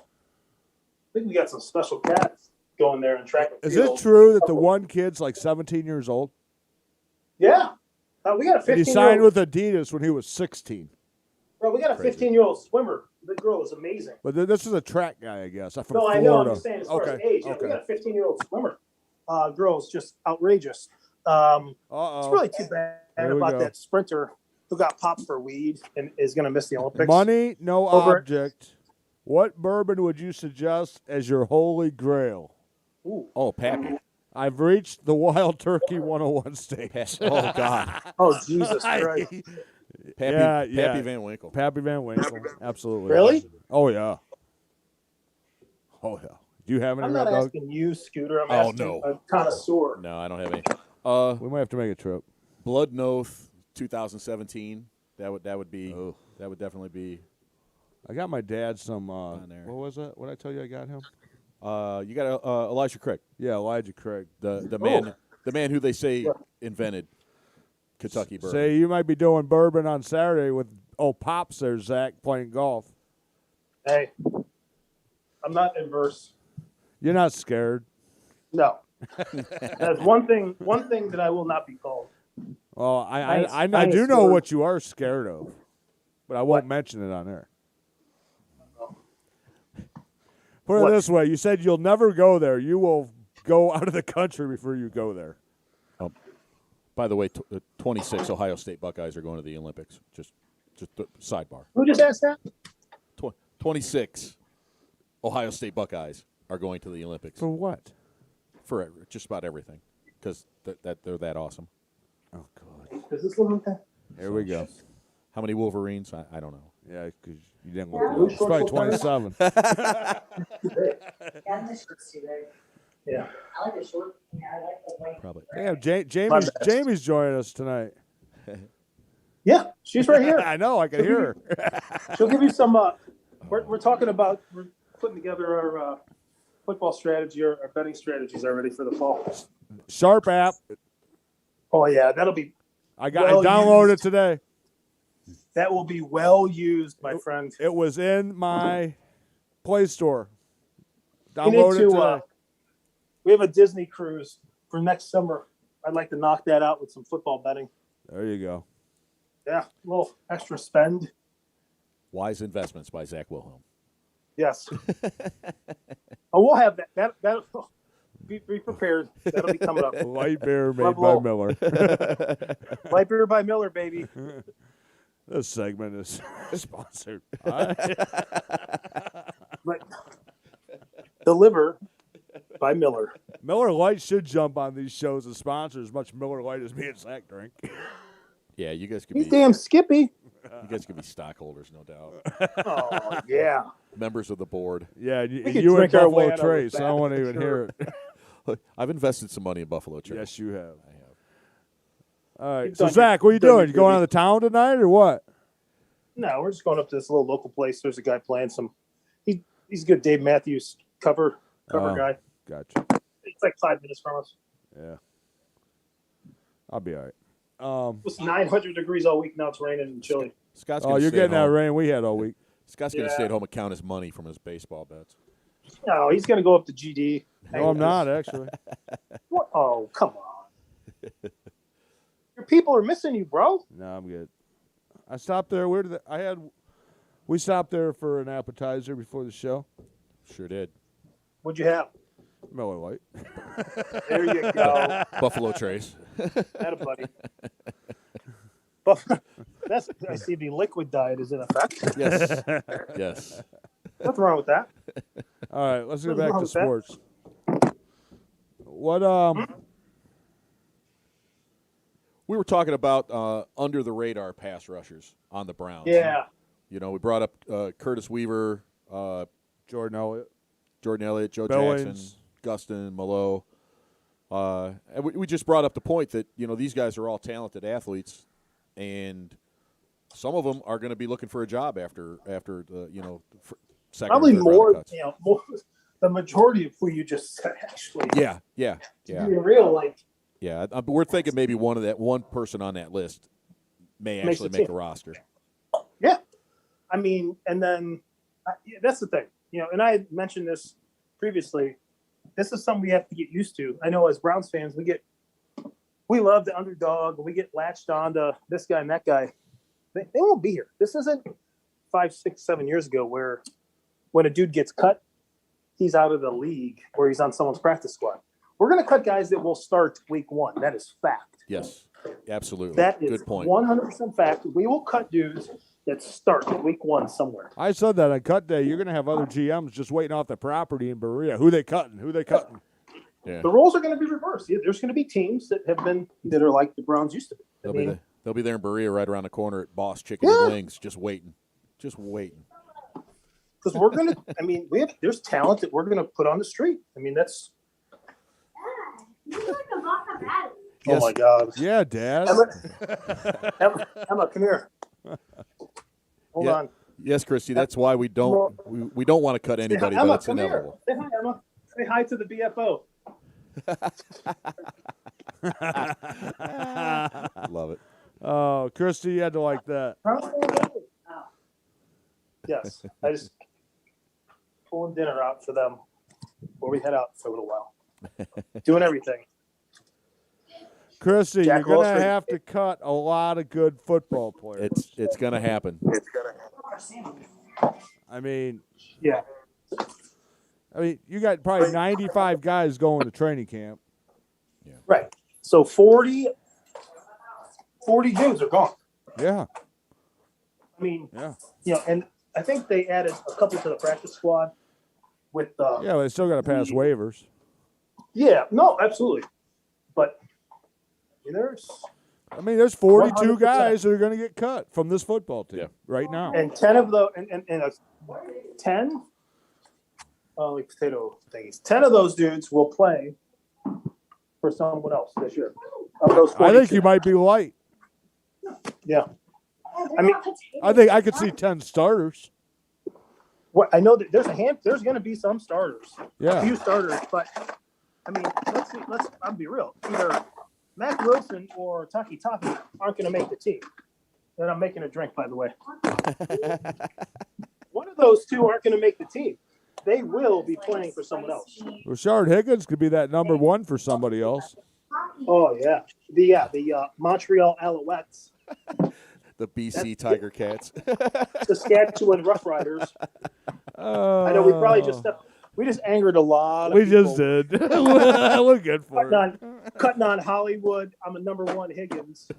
think we got some special cats going there in track and Is field. it true that the one kid's like 17 years old? Yeah. We got a And he 15-year-old. signed with Adidas when he was 16. Bro, we got a 15-year-old swimmer. The girl is amazing. But this is a track guy, I guess. From No, Florida. I know. I'm just saying as far as Okay, age. Yeah, okay. we got a 15-year-old swimmer. Girl is just outrageous. It's Uh-oh. really too bad There we about go. that sprinter who got popped for weed and is going to miss the Olympics. Money, no Over- object. What bourbon would you suggest as your holy grail? Ooh. Oh, Pappy. I've reached the Wild Turkey 101 stage. Oh, God. Oh, Jesus Christ. Pappy, Yeah. Pappy Van Winkle. Pappy Van Winkle. Absolutely. Really? Oh, yeah. Oh, yeah. Do you have any, I'm Red not Dog? asking you, Scooter. I'm Oh, asking no. a connoisseur. No, I don't have any. We might have to make a trip. Blood and Oath 2017. That would be. Oh. That would definitely be. I got my dad some, there. what was that? What did I tell you I got him? You got Elijah Craig, Yeah, Elijah Craig. the man who they say invented Kentucky bourbon. Say you might be doing bourbon on Saturday with Pops there, Zach, playing golf. Hey, I'm not adverse. You're not scared. No. That's one thing that I will not be called. Well, Nice- I nice do know word. what you are scared of, but I won't mention it on air. Put it What? this way: you said you'll never go there. You will go out of the country before you go there. By the way, 26 Ohio State Buckeyes are going to the Olympics. Just sidebar. Who just asked that? 26 Ohio State Buckeyes are going to the Olympics For what? for just about everything because that they're that awesome. Oh God! Is this one okay? Here we go. How many Wolverines? I don't know. Yeah, because you didn't look it up. It's probably 27. Yeah. I like the short. Yeah, I like the white. Probably. Damn, Jamie's joining us tonight. Yeah, she's right here. I know. I can hear her. She'll give you some. We're talking about we're putting together our football strategy, our betting strategies already for the fall. Sharp app. Oh yeah, that'll be I Well downloaded used. it today. that will be well used, my friend. It was in my Play Store. We need Downloaded it to. today. We have a Disney cruise for next summer. I'd like to knock that out with some football betting. There you go. Yeah, a little extra spend. Wise Investments by Zach Wilhelm. Yes. Oh, we'll have that. That be prepared. That'll be coming up. Light beer made by Level. Miller. Light beer by Miller, baby. This segment is sponsored. But deliver by Miller. Miller Lite should jump on these shows as sponsors. Much Miller Lite as me and Zach drink. Yeah, you guys could He's be damn Skippy. stockholders, no doubt. Oh yeah. Members of the board. Yeah, We you could and drink our way Buffalo out of Trace. this I don't want to bad, even sure. hear it. I've invested some money in Buffalo Trace. Yes, you have. I have. All right. You've So done Zach, your- what are you you've done your doing? You going duty. out of town tonight or what? No, we're just going up to this little local place. There's a guy playing some. He's a good Dave Matthews cover Oh. guy. Gotcha. It's like 5 minutes from us. Yeah. I'll be all right. It was 900 degrees all week. Now it's raining and chilly. Scott's Oh, gonna you're stay getting at that home. rain we had all week. Scott's going to Yeah. stay at home and count his money from his baseball bets. No, he's going to go up to GD. No, I'm not actually. What? Oh, come on. You're people are missing you, bro. No, I'm good. I stopped there. We stopped there for an appetizer before the show. Sure did. What'd you have? Miller Lite. There you go. Buffalo Trace. That buddy. That's. I see the liquid diet is in effect. Yes. Yes. Nothing wrong with that. All right, let's get Nothing back wrong to with that. sports. What We were talking about under the radar pass rushers on the Browns. Yeah. You know, we brought up Curtis Weaver, Jordan Elliott. Joe Billings. Jackson, Gustin, Malo. And we just brought up the point that, you know, these guys are all talented athletes, and some of them are going to be looking for a job after the, you know, second Probably or third round more. cuts. You know, more. The majority of who you just said, actually. Yeah. To be real, like. Yeah, we're thinking maybe one person on that list may Makes actually the make team. the roster. Yeah. I mean, and then that's the thing, you know, and I had mentioned this previously. This is something we have to get used to. I know as Browns fans, we love the underdog. We get latched on to this guy and that guy. They won't be here. This isn't 5, 6, 7 years ago where when a dude gets cut, he's out of the league or he's on someone's practice squad. We're going to cut guys that will start week 1. That is fact. Yes, absolutely. That is good point. 100% fact. We will cut dudes that start week 1 somewhere. I said that on cut day. You're going to have other GMs just waiting off the property in Berea. Who they cutting? Yeah. The roles are going to be reversed. Yeah, there's going to be teams that are like the Browns used to be. They'll be there in Berea right around the corner at Boss Chicken and Wings, just waiting. Because we're going to, I mean, there's talent that we're going to put on the street. I mean, that's. Yes. Oh my God. Yeah, Dad. Emma, come here. Hold on. Yes, Christy. That's why we don't want to cut anybody, Emma, but it's come inevitable. here. Say hi, Emma. Say hi to the BFO. Love it. Oh, Christy, you had to like that. Yes, I just pulling dinner out for them before we head out for a little while. Doing everything. Christy, Jack you're going to Wilson. have to cut a lot of good football players. It's going to happen. I mean, Yeah. you got probably 95 guys going to training camp. Right. So 40 dudes are gone. Yeah. I mean, Yeah. you know, and I think they added a couple to the practice squad with Yeah, but they still got to pass waivers. Yeah, no, absolutely. But there's 42 100%. guys that are going to get cut from this football team right now. and 10 of those and 10 like potato thingies. 10 of those dudes will play for someone else this year. Of those 42. I think you might be light. Yeah. I mean, I think I could see 10 starters. what I know that there's going to be some starters. Yeah. A few starters, but I mean, I'll be real. Either Mac Wilson or Taki Taki aren't going to make the team. And I'm making a drink, by the way. One of those two aren't going to make the team. They will be playing for someone else. Rashard Higgins could be that number one for somebody else. Oh yeah, the Montreal Alouettes, The BC Tiger Cats. Saskatchewan Roughriders. I know we probably just angered a lot. Of We people. just did. We're good for it. Cutting on Hollywood. I'm a number one Higgins.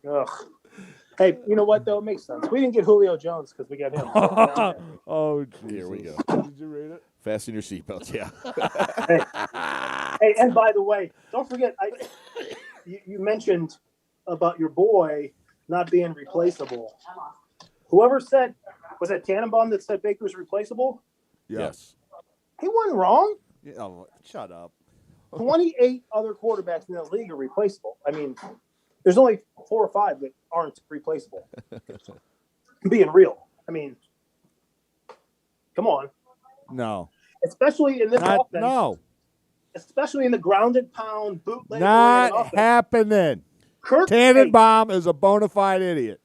Ugh. Hey, you know what though? It makes sense. We didn't get Julio Jones because we got him. Oh, Jesus. Here we go. Did you read it? Fasten your seatbelts, yeah. Hey, and by the way, don't forget, you mentioned about your boy not being replaceable. Whoever said, was that Tannenbaum that said Baker's replaceable? Yes. He wasn't wrong. Yeah, oh, shut up. 28 other quarterbacks in the league are replaceable. I mean, there's only 4 or 5 that aren't replaceable. Being real. I mean, come on. No. Especially in this offense. No. Especially in the grounded pound bootleg Not offense. happening. Kirk Tannenbaum is a bona fide idiot.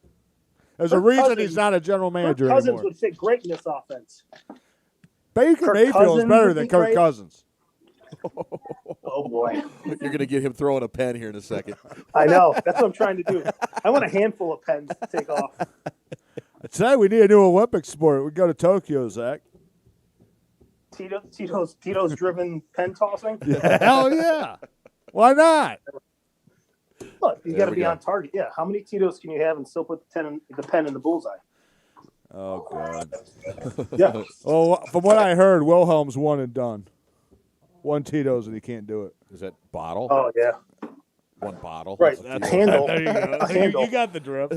There's a Kirk reason Cousins- he's not a general manager Kirk Cousins anymore. would fit great in this offense. Baker Kirk Mayfield is Cousins better would than be Kirk great. Cousins. Oh boy. You're going to get him throwing a pen here in a second. I know. That's what I'm trying to do. I want a handful of pens to take off. I'd say we need a new Olympic sport. We go to Tokyo, Zach. Tito's driven pen tossing. Yeah, hell yeah. Why not? Look, you got to we be go. on target. Yeah. How many Tito's can you have and still put the pen in the bullseye? Oh, God. Yeah. Well, from what I heard, Wilhelm's one and done. One Tito's and he can't do it. Is that bottle? Oh yeah. One bottle. Right. That's A handle. There you go. A handle. You got the drip.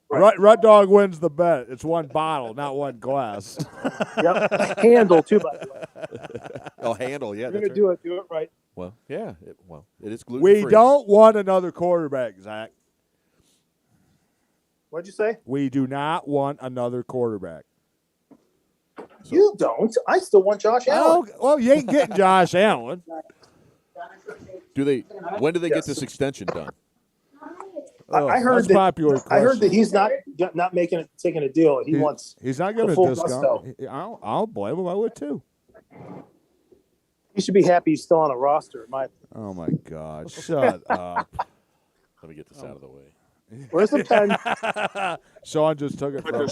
Red Dog wins the bet. It's one bottle, not one glass. Yep. A handle too, by the way. Oh, handle. Yeah, You're that's gonna right. do it right. Well, yeah. It is gluten We free. don't want another quarterback, Zach. What'd you say? We do not want another quarterback. You don't. I still want Josh Allen. Oh, well, you ain't getting Josh Allen. Do they? When do they get Yes. this extension done? I heard that's that. popular I heard that question. he's not taking a deal. He wants. He's not going the to full discount. I'll blame him. I would too. He should be happy he's still on a roster. Oh my God! Shut up. Let me get this out of the way. Where's the pen? Sean just took it from me.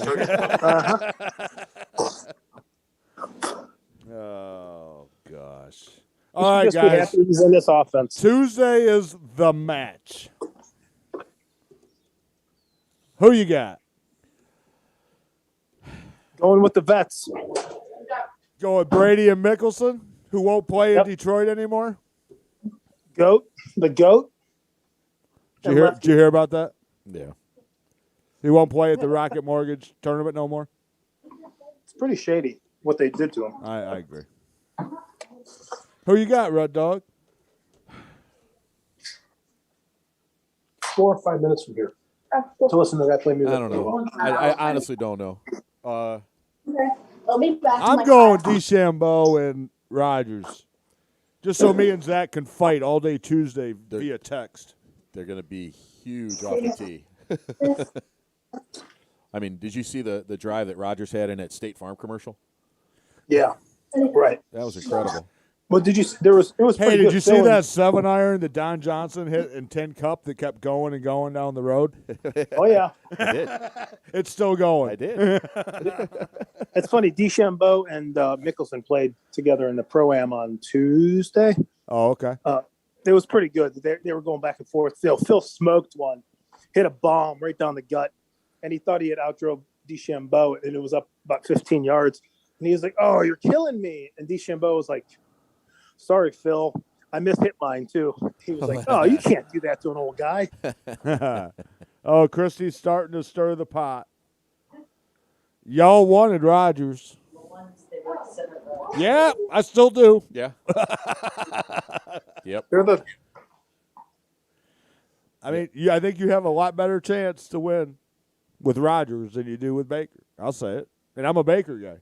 Oh gosh! All right, Just be guys. happy he's in this offense. Tuesday is the match. Who you got? Going with the vets. Go with Brady and Mickelson, who won't play in Yep. Detroit anymore. Goat. The goat. Did you hear about that? Yeah. He won't play at the Rocket Mortgage tournament no more. It's pretty shady what they did to him. I agree. Who you got, Red Dog? 4 or 5 minutes from here to listen to that play music. I don't know. I honestly don't know. I'll be back. I'm going DeChambeau and Rogers. Just so me and Zach can fight all day Tuesday via text. They're going to be huge off the tee. I mean, did you see the drive that Rogers had in that State Farm commercial? Yeah. Right. That was incredible. Well, did you? It was Hey, pretty did good you see filling. that 7-iron that Don Johnson hit in 10 Cup that kept going and going down the road? Oh yeah. I did. It's still going. I did. It's funny. DeChambeau and Mickelson played together in the Pro-Am on Tuesday. Oh, okay. It was pretty good. They were going back and forth. Phil smoked one, hit a bomb right down the gut, and he thought he had outdrove DeChambeau, and it was up about 15 yards. And he was like, "Oh, you're killing me!" And DeChambeau was like, "Sorry, Phil, I mishit mine too." He was like, "Oh, you can't do that to an old guy." Oh, Christie's starting to stir the pot. Y'all wanted Rogers. Yeah, I still do. Yeah. Yep. They're the I mean, I think you have a lot better chance to win with Rogers than you do with Baker. I'll say it. And I'm a Baker guy.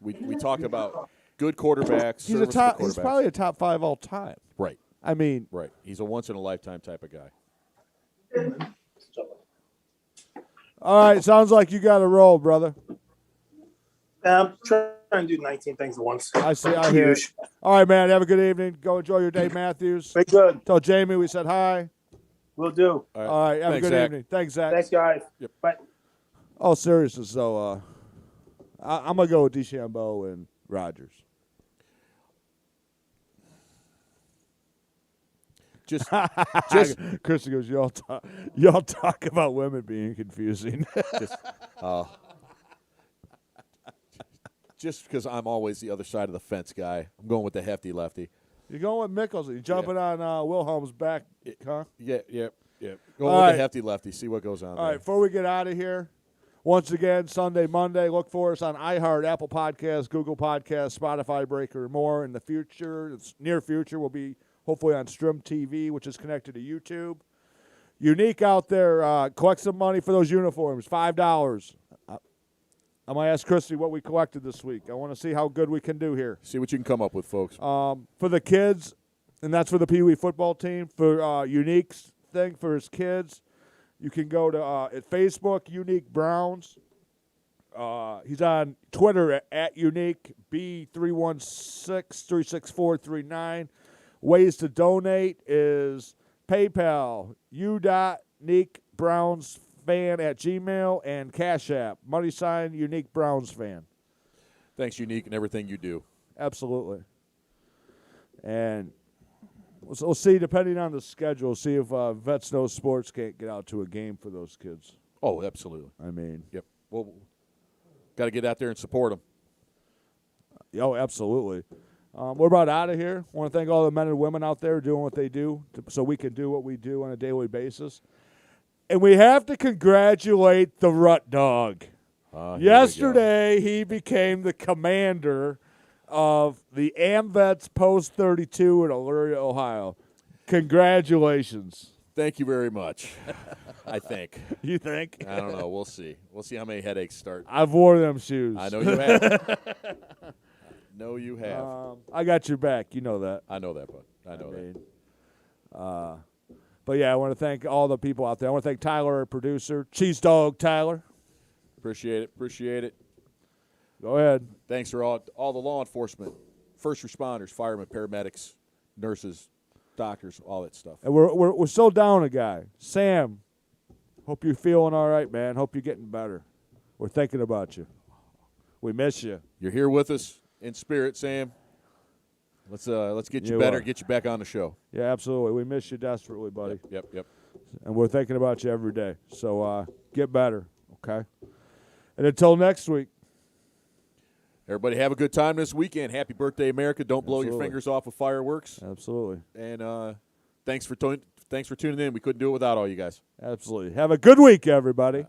We talk about good quarterbacks. He's serviceable He's quarterbacks. probably a top 5 all time. Right. I mean, Right. He's a once in a lifetime type of guy. all right. Sounds like you got a roll, brother. trying to do 19 things at once. I see. I hear. It. All right, man. Have a good evening. Go enjoy your day, Matthews. Very good. Tell Jamie we said hi. We'll do. All right. Have Thanks, a good Zach. evening. Thanks, Zach. Thanks, guys. Yep. Bye. Oh, seriousness, though. I'm gonna go with DeChambeau and Rogers. Just Christy goes, y'all talk about women being confusing. just because I'm always the other side of the fence guy, I'm going with the hefty lefty. You're going with Mickelson. You're jumping on Wilhelm's back, huh? Yeah. Going All with right. the hefty lefty. See what goes on. All there. right, before we get out of here, once again, Sunday, Monday, look for us on iHeart, Apple Podcasts, Google Podcasts, Spotify, Breaker, and more. In the future, near future, we'll be hopefully on Strum TV, which is connected to YouTube. Unique out there, collect some money for those uniforms, $5. I'm going to ask Christy what we collected this week. I want to see how good we can do here. See what you can come up with, folks. For the kids, and that's for the Pee Wee football team, for Unique's thing for his kids, you can go to at Facebook, Unique Browns. He's on Twitter at Unique B316-36439. Ways to donate is PayPal, u.uniquebrownsfan@gmail, and Cash App, # Unique Browns Fan. Thanks, Unique, and everything you do. Absolutely. And we'll see, depending on the schedule, see if Vets Know Sports can't get out to a game for those kids. Oh, absolutely. I mean. Yep. Well, got to get out there and support them. Oh, absolutely. We're about out of here. I want to thank all the men and women out there doing what they do so we can do what we do on a daily basis. And we have to congratulate the Rut Dog. Yesterday, he became the commander of the AmVets Post 32 in Elyria, Ohio. Congratulations. Thank you very much. I think. You think? I don't know. We'll see. We'll see how many headaches start. I've worn them shoes. I know you have. No, you have. I got your back. You know that. I know that, bud. I know that. But, yeah, I want to thank all the people out there. I want to thank Tyler, our producer. Cheese Dog Tyler. Appreciate it. Appreciate it. Go ahead. Thanks for all the law enforcement, first responders, firemen, paramedics, nurses, doctors, all that stuff. And we're still down a guy. Sam, hope you're feeling all right, man. Hope you're getting better. We're thinking about you. We miss you. You're here with us in spirit, Sam. Let's get you better, get you back on the show. Yeah, absolutely. We miss you desperately, buddy. Yep. And we're thinking about you every day. So get better, okay? And until next week. Everybody have a good time this weekend. Happy birthday, America. Don't blow your fingers off with fireworks. Absolutely. And thanks for tuning in. We couldn't do it without all you guys. Absolutely. Have a good week, everybody.